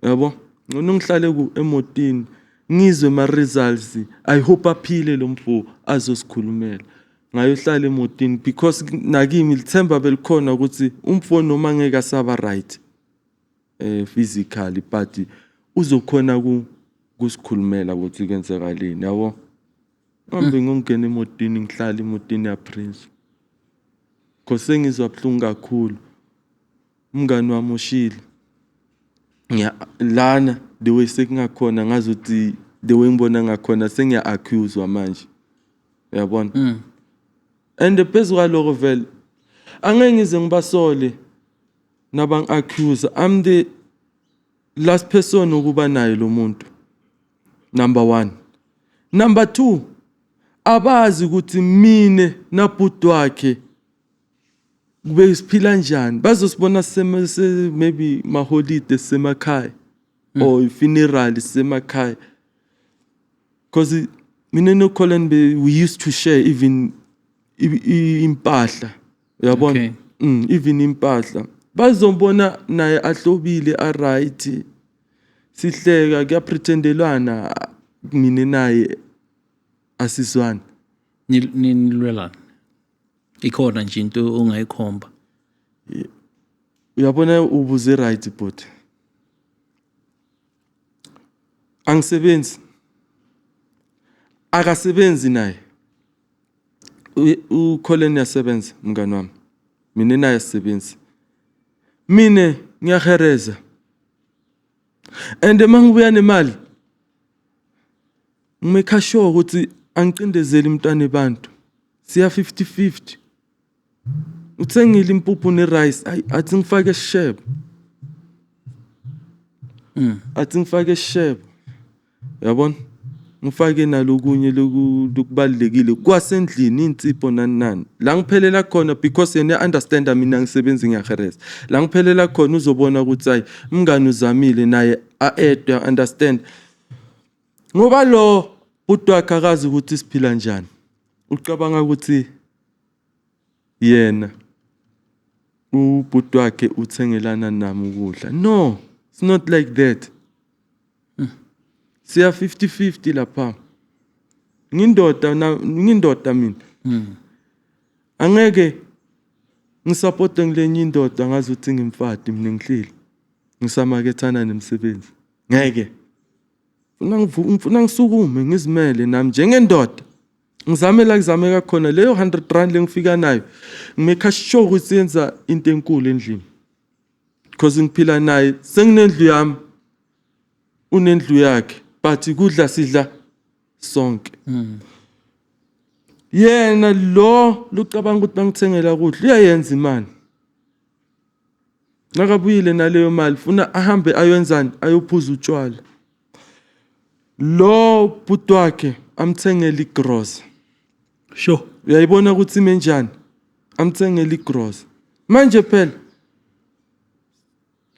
yabo ngcono ngihlale ku emotini ngizwe ma results I hope aphile lo mfo azosikhulumela ngayohlala emotini because nakimi lithemba belikhona ukuthi umfo noma ngeke asaba right physically but uzokhona kusikhulumela ukuthi kwenzakaleni yabo ngihambe ngongena emotini ngihlala emotini ya Prince because sengizwa buhlungu kakhulu umngani wami ushile lana the way sekungakhona ngazuthi the way ngibona ngakhona sengiya accuse manje uyabona and phezulu lokho vele angeke ngize ngibasole nabang accuse I'm the last person ukuba naye lo muntu number 1 number 2 abazi ukuthi mine nabhuti wakhe kube siphila njani bazosibona maybe ma holiday semakhaya or funeral semakhaya because mina no Colin we used to share even impahla uyabona even impahla bazombona naye ahlobile a right sihleka kuya pretendelwana mina naye asizwana nilwelana ikhona nje into ongayikhomba uyabona ubuze right but angisebenzi akasebenzi naye uColin yasebenza mngani wami mina naye sisebenzi mina ngiyahereza and mangibuya nemali ngimekha sure ukuthi angiqindezeli umntwana ebantu siya 50-50 uthengile impuphu nerice athi ngifake share athi ngifake share yabona ngifake nalokunye lokubalekile kwasendlini insipho nani la ngiphelela khona because yena understand mina ngisebenza ngiyahereza la ngiphelela khona uzobona ukuthi hayi umngani uzamile naye aedwa understand ngoba lo bhuti wakhe akazi ukuthi siphila njani ucabanga ukuthi yena ubhuti wakhe uthengelana nami ukudla no it's not like that siya 50-50 lapha ngindoda mina angeke ngisupporte ngilenye indoda ngazi ukuthi ngimfati mina ngihleli ngisamakethana nemsebenzi ngeke ngifuna ngisukume ngizimele nami njengendoda ngizameka khona leyo 100 rand lengifika nayo ngimekha sure ukuthi yenza into enkulu endlini because ngiphila naye senginendlu yami unendlu yakhe but kudla sidla sonke yena lo lucabanga ukuthi bangithengela kudla uyayenza imali nakabuyile naleyo mali funa ahambe ayenzani ayophuza utshwala lo bhuti wakhe amthengela igross Sure. uyayibona ukuthi ime njani amthengele igross manje phela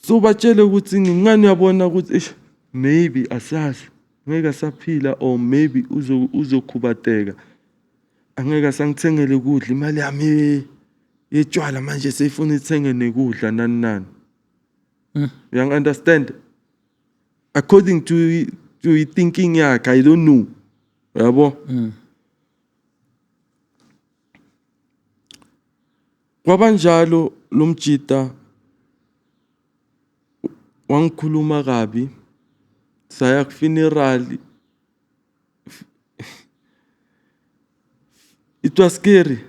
so batshele ukuthi ngingani uyabona ukuthi maybe asazi ngeke asaphila or maybe uzokhubateka angeke asangithengele ukudla imali yami yetshwala manje seyifuna ithenge nekudla nani you understand according to thinking yakhe I don't know yabo kwabanjalo lo mjita wangikhuluma kabi saya ku funeral it was scary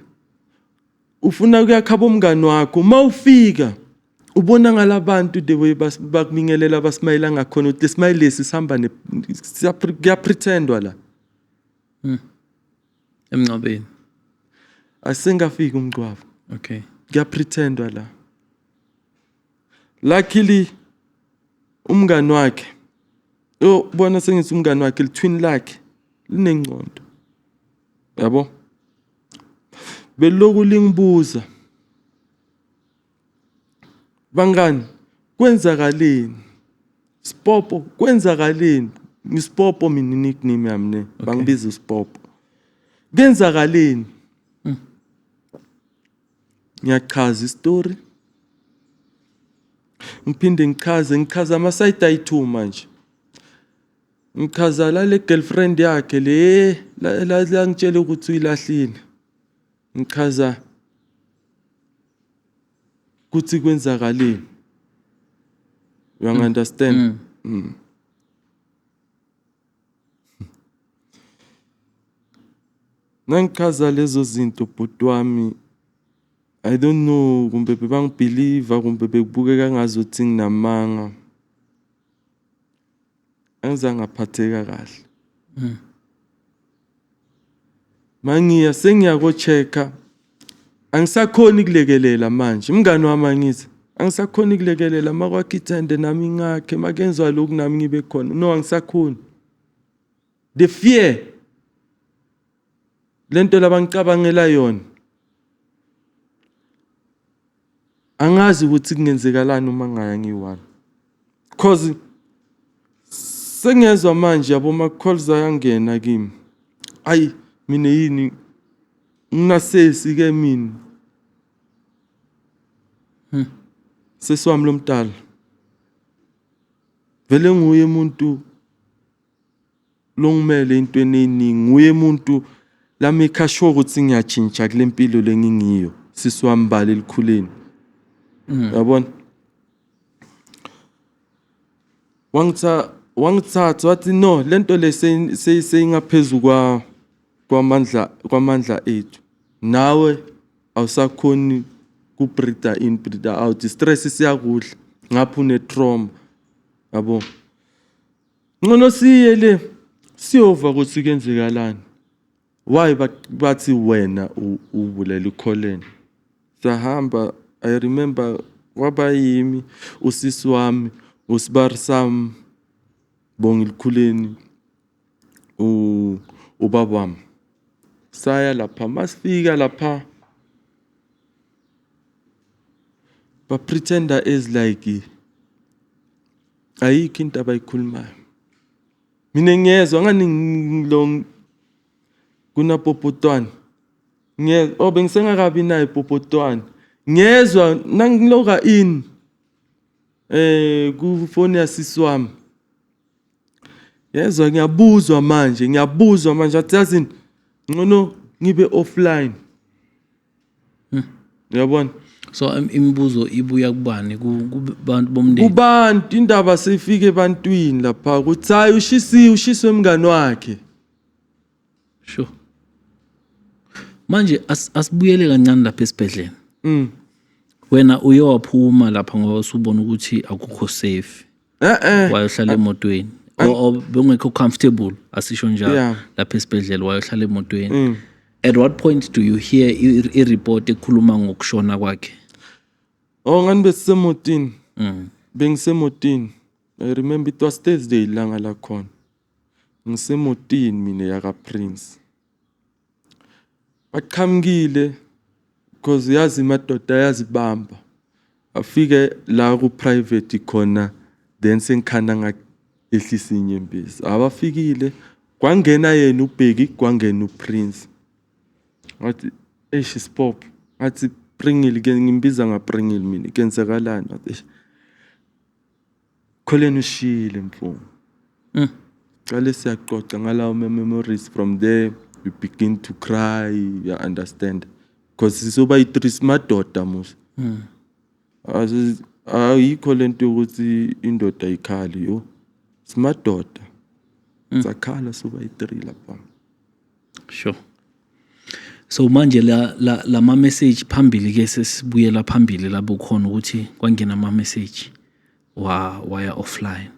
ufuna ukuyakhaba umngani wakho mawufika ubona ngalabantu the way bakumingelela basmayela ngakhona ukuthi smile lesi sihamba kuyapretendwa la emncabeni asengafika umncwabo okay kuyapretendwa la luckily umngani wakhe bona sengithi umngani wakhe litwin lakhe linengcondo yabo beloku lingibuza bangani kwenzakaleni Sipopo kwenzakaleni Sipopo mina nickname yami ne bangibiza uSipopo kwenzakaleni ngiyachaza istory ngiphinde ngichaza ama side ayi2 manje ngichaza le girlfriend yakhe la ngitshela ukuthi uyilahlile ngichaza ukuthi kwenzakaleni you understand nangichaza lezo zinto bhuti wami I don't know kumbe bebangibelieve kumbe bekubukeka ngazothi nginamanga angizange ngaphatheka kahle mangiya sengiyako checka angisakhona ukulekelela manje umngani wami angithi angisakhona ukulekelela makwakhithende nami ngakhe makenzwa lokhu nami ngibe khona no angisakhona the fear lento labangicabangela yona angazi ukuthi kungenzekalani uma ngaya ngiyi1 because sengezwe manje yabo ma calls ayangena kimi ayi mina yini nginasesi ke mina sesiwami lomdala vele nguye umuntu longimele intweni eningi nguye umuntu lami khasho ukuthi ngiyatshintsha kule mpilo lengingiyo sisiwami bali elikhuleni yabona wangithatha wathi no lento le seyingaphezulu kwamandla ethu nawe awusakhoni kubreathe in breathe out stress siyakudla ngapha une trauma yabo ngono siye le siyova ukuthi kenzekalani why bathi wena ubulela ikholeni sahamba I remember wabayimi usisi wami usibarisam bongilikhuleni ubaba wami saya lapha masifika lapha ba pretender as like ayikho into abayikhulumayo mina ngiyezwa ngani ngilong kuna popotwana ngiyezwa bengisengakabi naye popotwana ngiyezwa nangiloka in ku phone yasisi wami yezwa ngiyabuzwa manje athi yazini ngono ngibe offline yabona so imibuzo ibuya kubani kubantu bomndeni kubantu indaba seyifike ebantwini lapha kuthi hayi ushiswe umngani wakhe sure manje asibuyele kancane lapha esibhedlela wena uyowaphuma lapha ngoba usubona ukuthi akukho safe wayohlala emotweni or bengekho comfortable asisho njalo lapha esibhedlela wayohlala emotweni at what point do you hear a report ekhuluma ngokushona kwakhe ngani besemotini bengisemotini I remember it was Thursday ilanga la khona ngisemotini mina yaka Prince baqhamukile because yazi madoda yazibamba afike la ku private khona then sengikhanda ngayehlisa inyembezi abafikile kwangena yena uBheki kwangena uPrince ngathi Spop ngathi Pringile ke ngimbiza ngaPringile mina kenzakalani ngathi kholeni ushile mfowethu qale siyaxoxa ngalawo memories from there we begin to cry you understand because sisoba i3 madoda musa ayikho lento ukuthi indoda ikhali yo simadoda sakhala soba i3 lapha sure. So manje la ma message phambili ke sesibuyela phambili labo khona ukuthi kwangena ama message waya offline.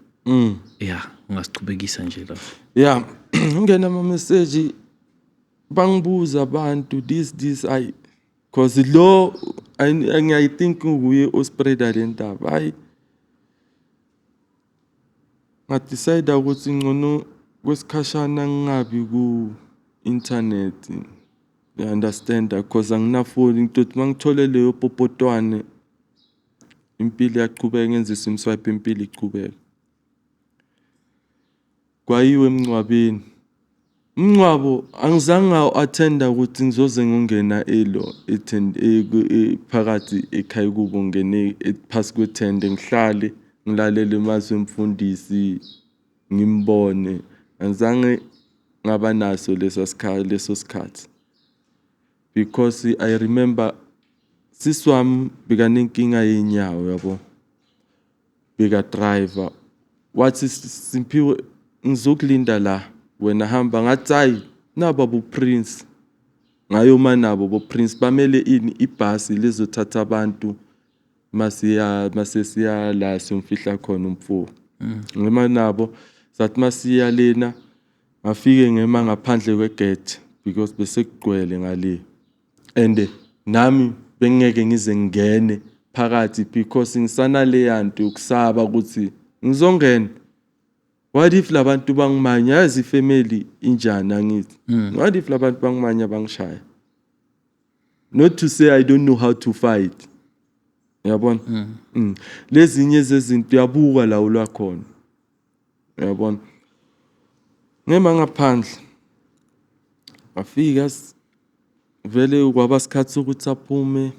Yeah, ungasiqhubekisa nje la. Yeah, ungena ama message bangibuza abantu this I because lo I think nguye ospreada lendaba hayi ngadecide ukuthi ngcono kwesikhashana ngingabi ku internet. You understand because anginafoni ngitothi mangithole leyo popotwane impilo yaqhubeka ngenzisa imswipe impilo iqhubeka kwayiwe emncwabeni umncwabo angizange attenda ukuthi ngizoze ngongena elo phakathi ekhaya kubo ngene phasi kwethende ngihlale ngilalele mazwi emfundisi ngimbone angizange ngaba naso leso sikhathi because I remember siswami bekanenkinga yenyawo yabo beka driver wathi simphiwe ngizokulinda la wena hamba ngathi hayi naba bu Prince ngayo manabo bo Prince bamele ini ibhasi lezothatha abantu masesiya la simfihla khona umfo ngema nabo sathi masiya lena ngafike ngema ngaphandle kwegate because bese kugcwele ngale and nami bengeke ngize ngene phakathi because ngisana le yantu ukusaba ukuthi ngizongena. What if labantu bangimanya yazi family injani angithi what if labantu bangimanya bangishaya not to say I don't know how to fight yabona lezinye zezinto yabuka la ulwakhona yabona ngema ngaphandle afika vele kwaba sikhathi sokuthi aphume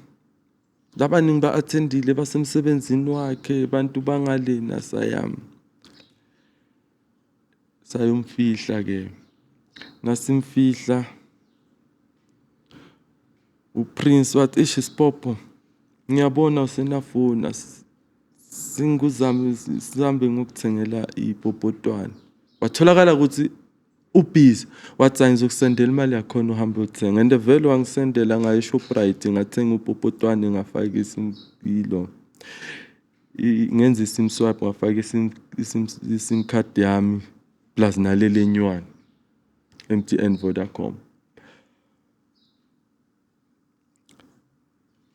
labaningi ba attendile basemsebenzini wakhe abantu bangalena sayumfihla ke nasimfihla uPrince wathi Spop ngiyabona usenafona singuzami sihambe ngokuthengela ipopotwana watholakala ukuthi ubhizi wathi ngizokusendela imali yakho uhambe uthenga and vele wangisendela ngaye Shoprite ngathenga upopotwane ngafaka isimpilo ngenza isim swipe ngafaka isim card yami plus nalele nywana MTN Vodacom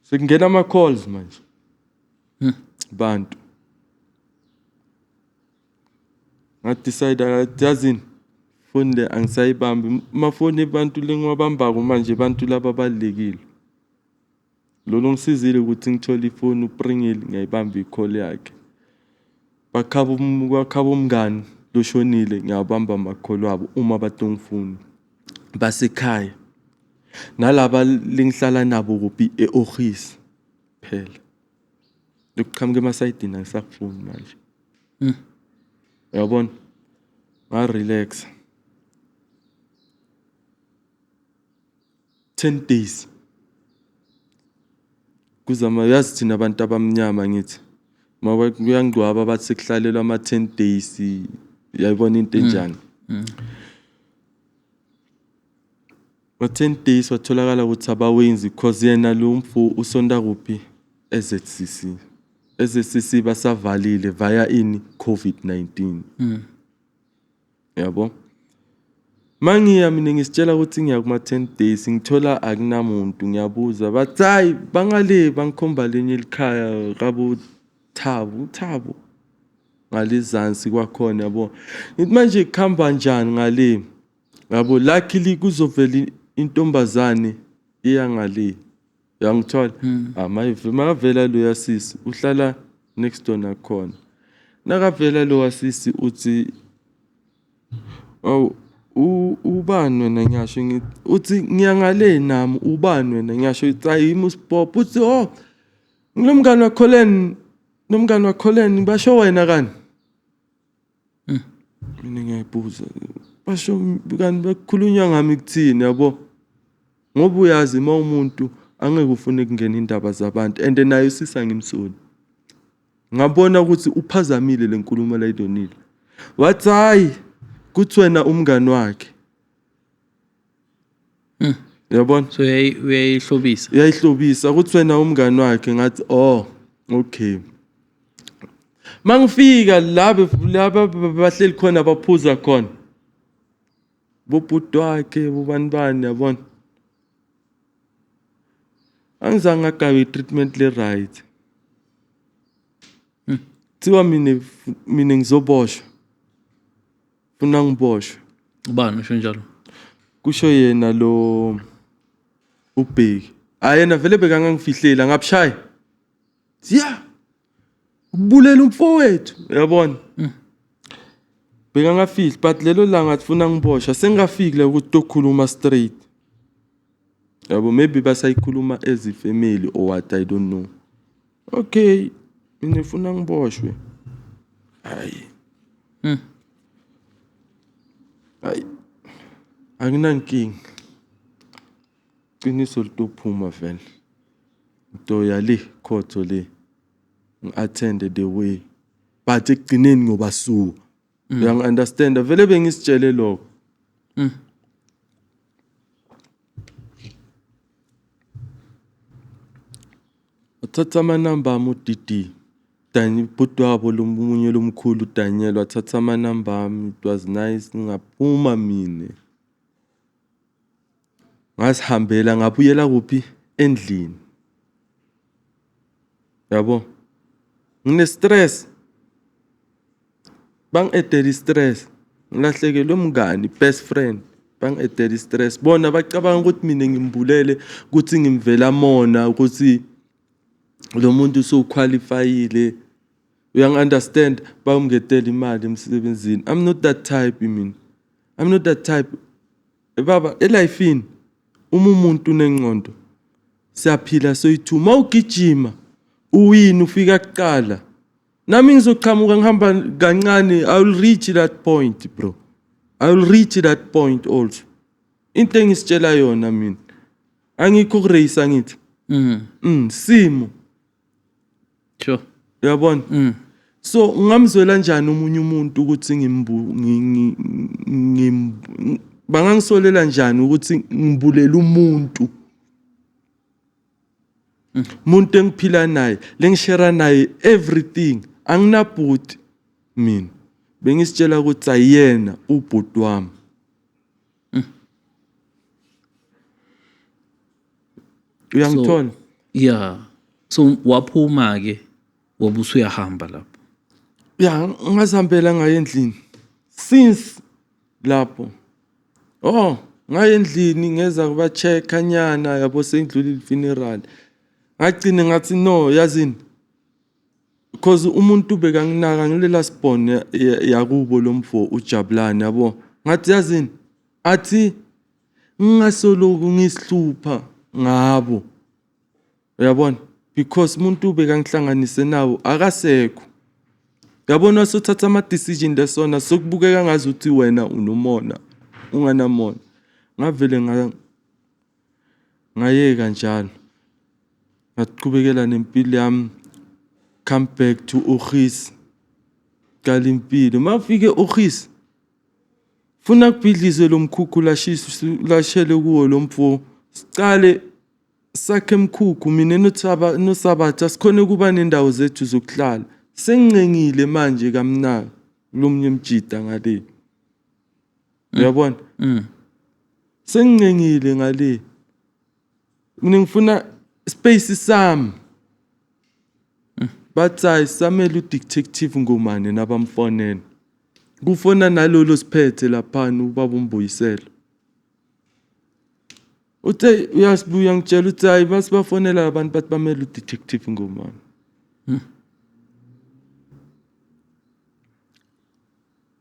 sekungena ama calls manje bantu ngadecide yazini phone le angisayibambi mafoni abantu lengwabamba manje abantu laba balekile lo ngisizile ukuthi ngithole ifoni uPringile ngiyibamba icall yakhe bakhaba umngani loshonile ngiyabamba amakholo wabo uma batongifuni basekhaya nalaba lengihlala nabo kuphi eOffice phela lokuqhamuka emasayidini angisakufuni manje yabona nga relax 10 days kuzama yazi thina abantu abamnyama ngithi mawa kuyangcwaba bathi sekuhlalelwa ama 10 days yayibona into enjani 10 days watholakala ukuthi abawenzi because yena lo mfu usonda kuphi eZCC basavalile via in COVID-19 yabo mangiya mina ngisitshela ukuthi ngiya kuma 10 days ngithola akunamuntu ngiyabuza bathi hayi bangale bangikhomba lenye likhaya kabo Thabo ngalizansi kwakhona yabo ngithi manje ikhamba njani ngale yabo luckily kuzovela intombazane iya ngale yangithola makavela lo yasisi uhlala next door nakhona nakavela lo wasisi uthi ubani wena ngiyasho ngithi uthi ngiyangale nami ubani wena ngiyasho uthi ayimi usipop uthi ngilomngane wakholeni basho wena kani mina ngiyayibuza basho kani bakhulunywa ngami kuthini yabo ngoba uyazi umuntu angeke ufune ukungena indaba zabantu and naye usisa ngimsoni ngabona ukuthi uphazamile lenkulumo la idonile wathi hayi kuthi wena umngane wakhe yabona So uyayihlobisa. uyayihlobisa ukuthi wena umngane wakhe ngathi okay mangifika laba bahleli khona baphuza khona bobhuti wakhe bobani yabona angizange agawe treatment le right thiwa mina ngizoboshwa funa ngiboshwe Ubani usho njalo? kusho yena lo ubheki ayena vele bekangangifihlela ngabushayi ubulela umfowethu yabona bekangafihli but lelo langa athifuna ngiboshwa sengafikile ukuthi tokhuluma straight yabo maybe basayikhuluma as a family or what I don't know okay mina ngifuna ngiboshwe hayi anginankingi qiniso litophuma vele into yale khotho le ngi-attend the way but ekugcineni ngoba suka uyangi-understand vele bengisitshele lokho wathatha amanamba ami uDD ubhuti wabo lomunye lomkhulu uDaniel wathatha amanamba ami it was nice ngaphuma mina ngasihambela ngabuyela kuphi endlini yabo ngine stress bang-edela stress ngilahlekelwe umngani best friend bang-edela stress bona bacabanga ukuthi mina ngimbulele ukuthi ngimvela mona ukuthi lo muntu so qualified uyangi-understand bawungetela imali emsebenzini I'm not that type mina I'm not that type baba elifini umuntu unengqondo siyaphila soyi2 mawugijima uwini ufika kuqala nami ngizoqhamuka ngihamba kancane I will reach that point bro I will reach that point also into engisitshela yona mina angikho kurace angithi simo sure yabona so ngamzwela njani umunye umuntu ukuthi bangangisolela njani ukuthi ngibulela umuntu umuntu engiphila naye lengishare naye everything anginabhuti mina bengisitshela ukuthi ayena ubhuti wami uyangithola so waphuma ke wabusuyahamba lapho ngazihambela ngaye endlini since lapho ngaye endlini ngeza kuba check anyana yabo sengidlulile funeral ngagcina ngathi no yazini because umuntu bekanginaka ngilela sibone yakubo lomfo uJabulani yabo ngathi yazini athi ngingasoloku ngislupha ngabo uyabona because umuntu bekangihlanganise nawo akasekho yabona sothatha ama decision lesona sokubukeka ngazi ukuthi wena unomona unganamona ngavele ngayeka njalo ngaqhubekela nempilo yami come back to Okhis kalimpilo mafike Okhis funa kubhidlize lomkhukhu lashele kuwo lomfo sicale sakhe emkhukhu mina noSabatha sikhona kuba nendawo zethu zokuhlala sengicengile manje kamnaka lomnye emjida ngale uyabona sengicengile ngale mina ngifuna space sami bathi samele udetective ngomane nabamfonela kufona nalolo siphethe lapha ubaba umbuyisela uthe uyasibuya ngitshela uthi hayi basibafonela abantu bathi bamele udetective ngomani.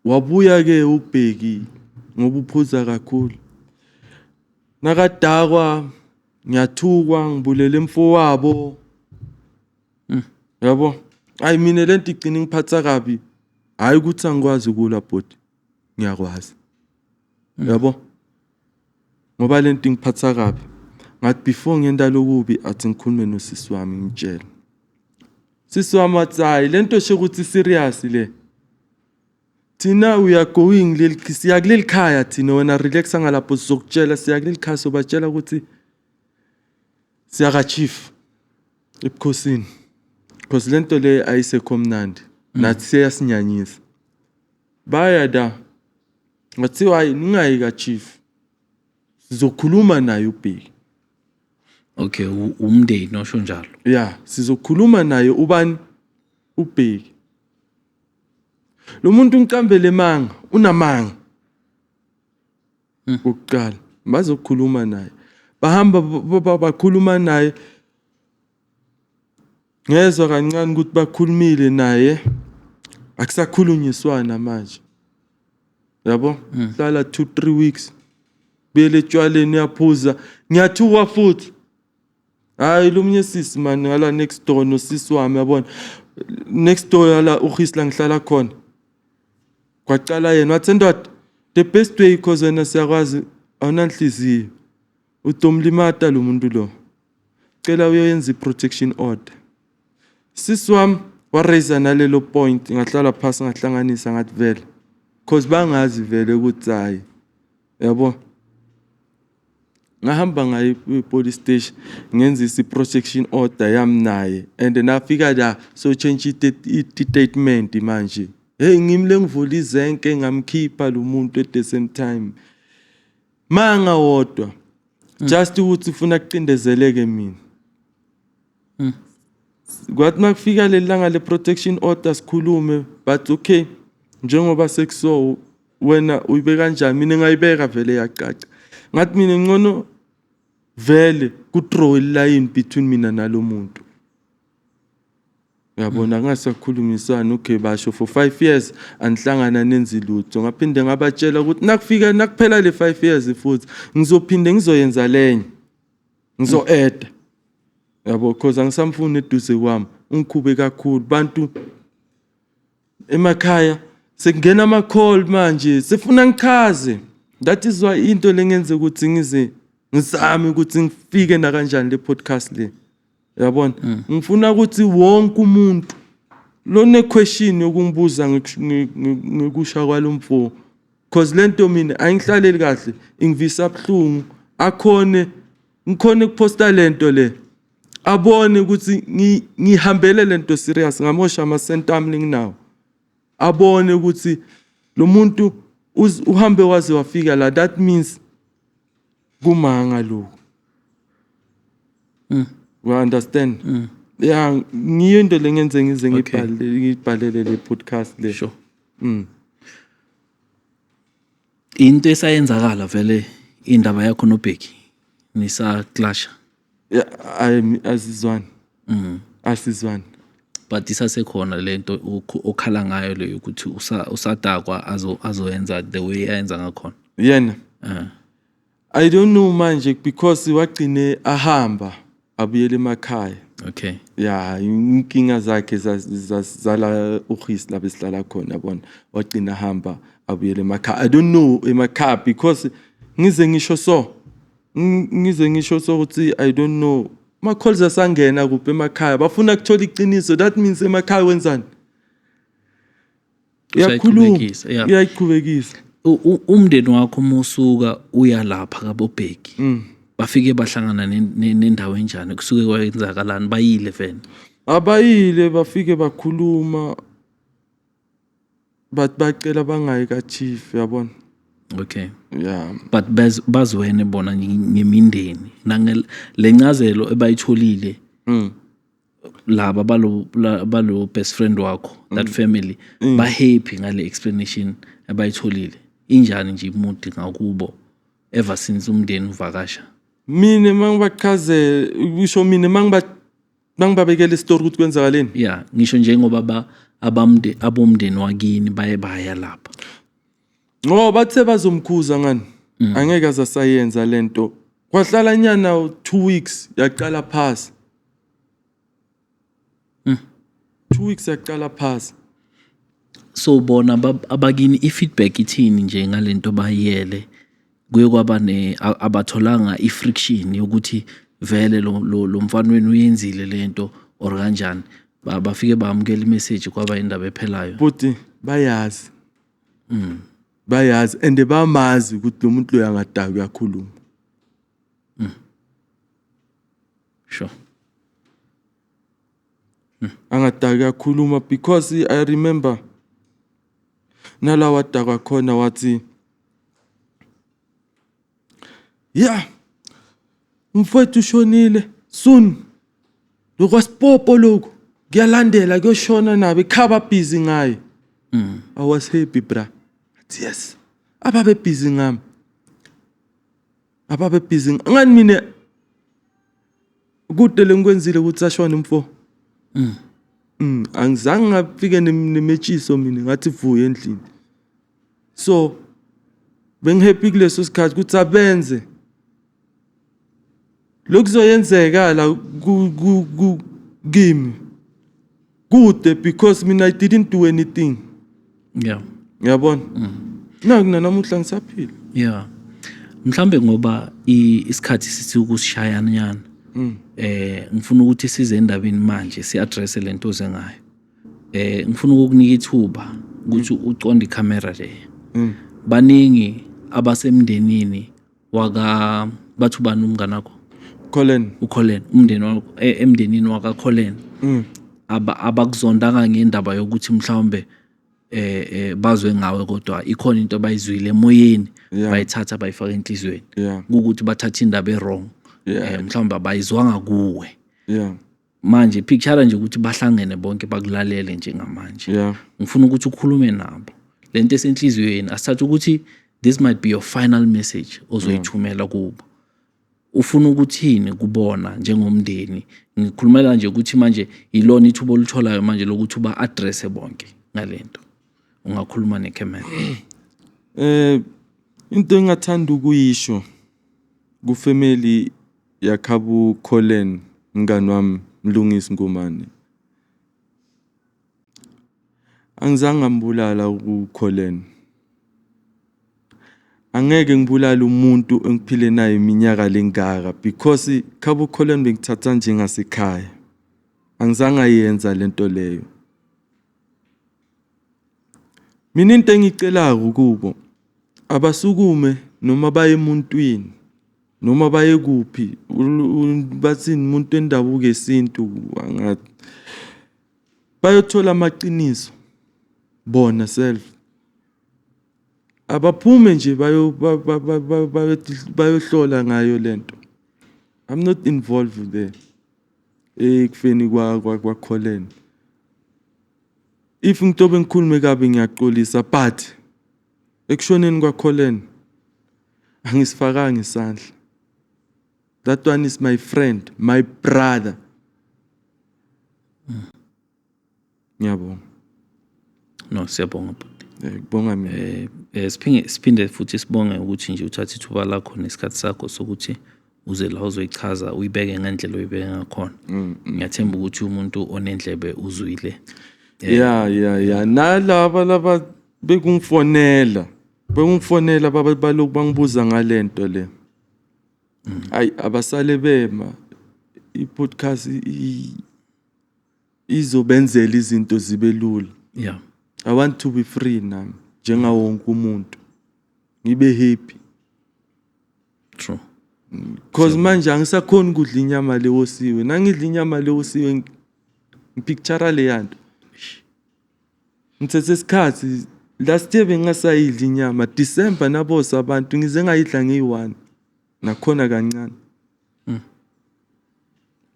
Wabuya ke uBheki ngoba uphuza kakhulu. Nakadakwa ngiyathukwa ngibulela emfowabo. Yabo. Hayi mina lento igcina ngiphatha kabi. Hayi ukuthi angikwazi ukula bhodi. Ngiyakwazi. Yabo. Ngoba lento ngiphatha kabi. Ngathi before ngenda lokubi athi ngikhulume nosisi wami ngitshela. Sisi wami athi hayi lento sho ukuthi serious le. Thina we are going siya kuleli khaya thina wena relaxa ngalapho sizokutshela siya kuleli khaya sobatshela ukuthi siya ka chief ebukhosini. Because lento le ayisekho mnandi nathi siyasinyanyisa. Bayada ngathi hayi ningayi ka chief. Sizokhuluma naye uBheki. Okay, umndeni nosho njalo. Yeah, sizokhuluma naye ubani uBheki. Lo muntu unkambele manga, unamanga. Ukuqala, bazokhuluma naye. Bahamba bakhuluma naye. Ngezwe kancane ukuthi bakhulumile naye. Akusakhulunyiswana manje. Yabo? Hlala 2-3 weeks. Bele tshwaleni yaphuza. Ngiyathuka futhi. Hayi lo munye sisi man ngala next door nosisi wami yabona. Next door la uGhisla ngihlala khona. Kwaqala yena wathi ndoda the best way because wena siyakwazi awunanhliziyo. Utomlimata lo muntu lo. Cela uyenza iprotection order. Sisi wami wa raise nalelo point ngahlala phansi ngahlanganisa ngathi vele because bangazi vele ukuthi hayi yabo ngahamba ngaye police station ngenza protection order yami naye and nafika la so change statement manje hey ngimle ngivula izenke ngamkhipha lo muntu at the same time manga wodwa just ukuthi ufuna kucindezeleke mina kwathi makufika lelanga le protection order sikhulume but okay njengoba sekuso wena uyibeka kanjani mina ngayibeka vele yacaca ngathi mina ngcono vele ku draw line between mina nalo muntu yabona ngasakhulumisana okay basho for 5 years anhlangana nenzi lutho ngaphinde ngabatshela ukuthi nakufika nakuphela le 5 years futhi ngizophinde ngizoyenza lenye ngizo add yabo because angisamfuni eduze kwami ungikhube kakhulu bantu emakhaya sekungena ama call manje sifuna ngichaze that is why into lengenze ukuthi ngizame ukuthi ngifike na kanjani le podcast le yabona ngifuna ukuthi wonke umuntu lone question yokungibuza ngikusha kwalomfo because lento mina ayingihlaleli kahle ingivisa abhlungu akhone ngikhona ukuposta lento le abone ukuthi ngihambele lento serious ngamosha ama centamling now abone ukuthi lo muntu uhambe waze wafika la that means kumanga lo we understand yeah ngiyo into lengenze ngize ngibhalele le podcast le sure into esayenzakala vele indaba yakho noBheki nisa clash asizwani asizwani but isasekhona lento okhala ngayo le ukuthi usadakwa azoyenza the way ayenza ngakhona yena I don't know manje because wagcine ahamba abuyele emakhaya okay yeah inkinga zakhe zala uGhisla besihlala khona bona wagcina ahamba abuyele emakhaya I don't know emakhaya because ngize ngisho so ukuthi I don't know ma calls asangena kuphi emakhaya bafuna ukuthola iqiniso that means emakhaya wenzani uyayiqhubekisa umndeni wakho musuka uya lapha kaBheki bafike bahlangana nendawo enjani kusuke kwayenzakalani bayile vena abayile bafike bakhuluma but bacela bangayi ka chief yabona okay yeah but bazwene bona ngemindeni lencazelo ebayitholile laba balo best friend wakho that family ba happy ngale explanation abayitholile injani nje umuntu ngakubo ever since umndeni uvakasha mina mangibaqhaze usho mina mangibabekela istory ukuthi kwenzakaleni. Yeah, ngisho njengoba abomndeni wakini baya lapha. Ngoba bathe bazomkhuza ngani. Angeke azasayenza lento. Kwahlala nyana 2 weeks yaqala phasi. 2 weeks yaqala phasi. So bona abakini ifeedback ithini nje ngalento bayiyele kuye kwaba abatholanga ifriction yokuthi vele lo mfana wenu uyenzile lento or kanjani bafike baamukela imessage kwaba indaba ephelayo futhi bayazi bayazi and bamazi ukuthi lo muntu lo yangadaki uyakhuluma. Sure. Angadaki uyakhuluma because I remember nalawa daka khona wathi yeah mfowethu ushonile soon lokwasipopo lokho kuyalandela kuyoshona nabe ikhaba busy ngaye. I was happy bra. Yes ababe busy ngami ababe busy ngani mina kude lengikwenzile ukuthi ashone umfo. Angizange ngafike nemechiso mina ngathi vuye endlini. So bengihappy kuleso sikhathi ukuthi abenze lokuzoyenzeka la kimi kude because mina I didn't do anything. Yeah. Yabona? Nakuna namuhla ngisaphila. Yeah. Mhlambe ngoba isikhathi sithi ukusishayana nyana. Ngifuna ukuthi size endabeni manje si-address lento zengayo. Ngifuna ukukunika ithuba ukuthi uconde icamera le. Baningi abasemndenini waka bathu bani umngane wakho? UColin umndeni wakho emndenini waka Colin. Abakuzondanga ngendaba yokuthi mhlawumbe bazwe ngawe kodwa ikhona into abayizwile emoyeni bayithatha bayifaka enhlizweni ukuthi bathatha indaba wrong. Mhlawumbe abayizwanga kuwe. Manje picture nje ukuthi bahlangene bonke bakulalele njengamanje. Ngifuna ukuthi ukhulume nabo. Lento esenhlizweni asithatha ukuthi this might be your final message ozoyithumela kubo. Ufuna ukuthini kubona njengomndeni? Ngikhulumela nje ukuthi manje ilona ithubo olutholayo manje lokuthi uba address bonke ngalento. Ungakhuluma necamera. Into engathanda ukuyisho ku family yakhabu Colin ngani wami Mlungisi Ngumane. Angizange ngambulala uColin. Angeke ngibulala umuntu engiphile naye iminyaka lengaka because khabo Colin bengithatha njengasekhaya. Angizange ayenza lento leyo. Mina into engicelayo kubo abasukume noma baye emuntwini noma baye kuphi bathini umuntu endabuko esintu angathi bayothola amaqiniso bona self abaphume nje bayohlola ngayo lento. I'm not involved there ekufeni kwa Colin. If ngitobe ngikhulume kabi ngiyaxolisa but ekushoneni kwa Colin angisifakanga isandla. That one is my friend, my brother. Ngiyabonga. No, siyabonga bhuti. Ngibonga mina. Siphinde futhi sibonge ukuthi nje uthatha ithuba lakho nesikhathi sakho sokuthi uze la uzoyichaza uyibeke ngendlela oyibeke ngakhona. Ngiyathemba ukuthi umuntu onendlebe uzwile. Yeah. Nalaba bekungifonela baloku bangibuza ngalento le. Ay abasale bema i-podcast izobenzela izinto zibe lula. Yeah. I want to be free nami njengawo wonke umuntu. Ngibe happy. True. Because manje angisakhona ukudla inyama lewosiwe. Nangidla inyama lewosiwe ngipicture le yanto. Ngithethe isikhathi last year bengasayidla inyama December nabosa abantu ngize ngayidla ngi1 nakhona kancane.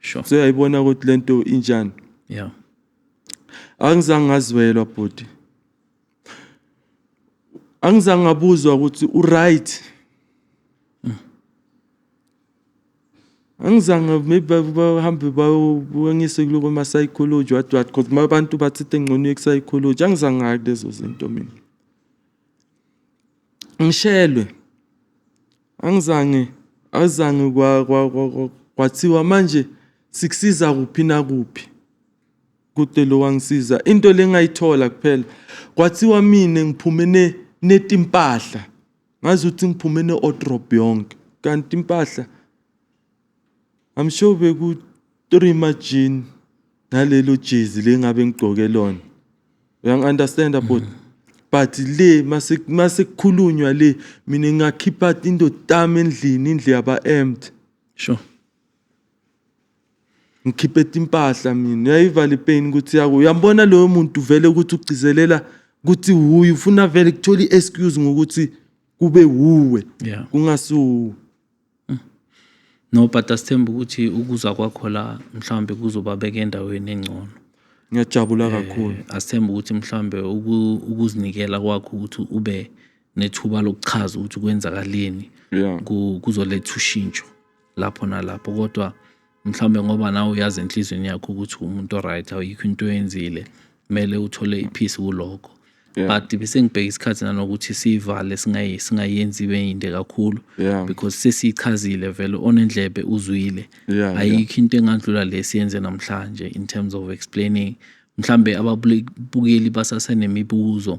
Sure. So ayibona ukuthi lento injani. Yeah. Angizange ngazwelwa bhuti. Angizange ngabuzwa ukuthi u right. angizange maybe bahambe bayongise kuloko ma psychology what because abantu bathi engcono psychology angizange ngake lezo zinto mina ngishelwe angizange kwathiwa manje sikusiza kuphi na kuphi kude lo wangisiza into lengayithola kuphela kwathiwa mina ngiphumene netimpahla ngazi ukuthi ngiphumene odrop yonke kanti impahla I'm sure beku 3 margin nalelo jezi lengabe ngigqoke lona uyang understand about but le mase kukhulunywa le mina ngakhipha into tami endlini indle yaba empty Sure. ngikhiphe impahla mina uyayivala ipain ukuthi yako uyambona loyo muntu vele ukuthi ugcizelela ukuthi huyu ufuna vele kuthola iexcuse ngokuthi kube huwe Yeah. kungasuwe No, but asithemba ukuthi ukuza kwakho la mhlambe kuzobabeka endaweni engcono. ngiyajabula kakhulu Asithemba ukuthi mhlambe ukuzinikela kwakho ukuthi ube nethuba lokuchaza ukuthi kwenzakaleni yeah kuzoletha ushintsho lapho nalapho kodwa mhlambe ngoba nawe uyazi enhlizweni yakho ukuthi umuntu right awuyikho into oyenzile kumele uthole ipeace kuloko. Yeah. But bese ngibheka isikhathi nanokuthi sivale singayenzi ibe yinde kakhulu Yeah. because sesichazile vele onendlebe uzwile Yeah, ayikho into engandlula lesiyenze namhlanje in terms of explaining mhlambe ababukeli basasenemibuzo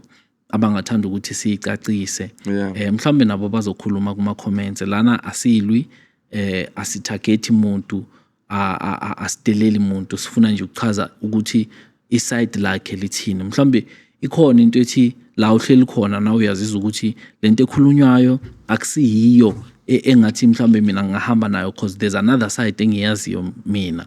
abangathanda ukuthi siyicacise Yeah. mhlambe nabo bazokhuluma kuma comments lana asilwi asitarget umuntu asideleli umuntu sifuna nje ukuchaza ukuthi iside lakhe lithini mhlambe ikhona into ethi la uhleli khona na uyazizwa ukuthi lento ekhulunywayo akusiyiyo engathi mhlambe mina ngahamba nayo because there's another side engiyaziyo mina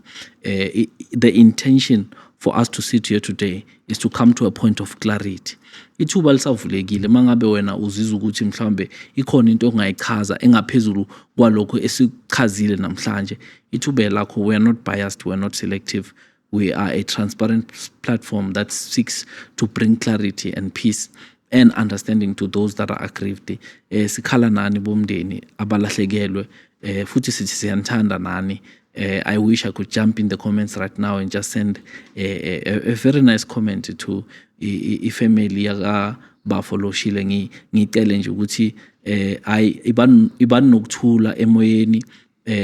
the intention for us to sit here today is to come to a point of clarity. Ithuba lisavulekile mangabe wena uzizwa ukuthi mhlambe ikhona into ongayichaza engaphezulu kwalokho esichazile namhlanje ithuba lakho we are not biased, we are not selective. We are a transparent platform that seeks to bring clarity and peace and understanding to those that are aggrieved. Sikhala nani bomndeni abalahlekelwe futhi sithi siyanthanda nani. I wish I could jump in the comments right now and just send a very nice comment to ifamily yaka Buffalo Shile ngicele nje ukuthi ibani nokuthula emoyeni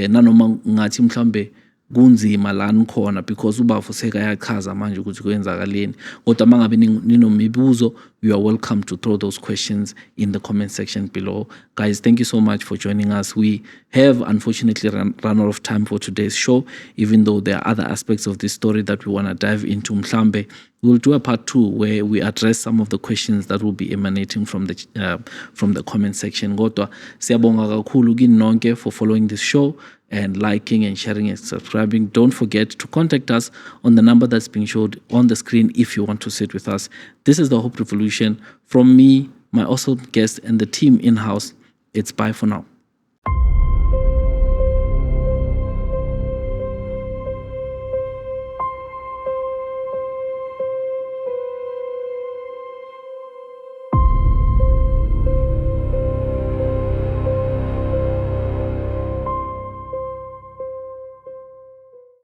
nanoma ngathi mhlambe kunzima la nikhona because ubafo seka yachaza manje ukuthi kwenzakaleni kodwa mangabe ninomibuzo you are welcome to throw those questions in the comment section below. Guys, thank you so much for joining us. We have unfortunately run out of time for today's show, even though there are other aspects of this story that we want to dive into. Mhlambe we'll do a part 2 where we address some of the questions that will be emanating from the comment section. Kodwa siyabonga kakhulu kini nonke for following this show and liking and sharing and subscribing. Don't forget to contact us on the number that's being showed on the screen if you want to sit with us. This is the Hope Revolution. From me, my awesome guest, and the team in-house, it's bye for now.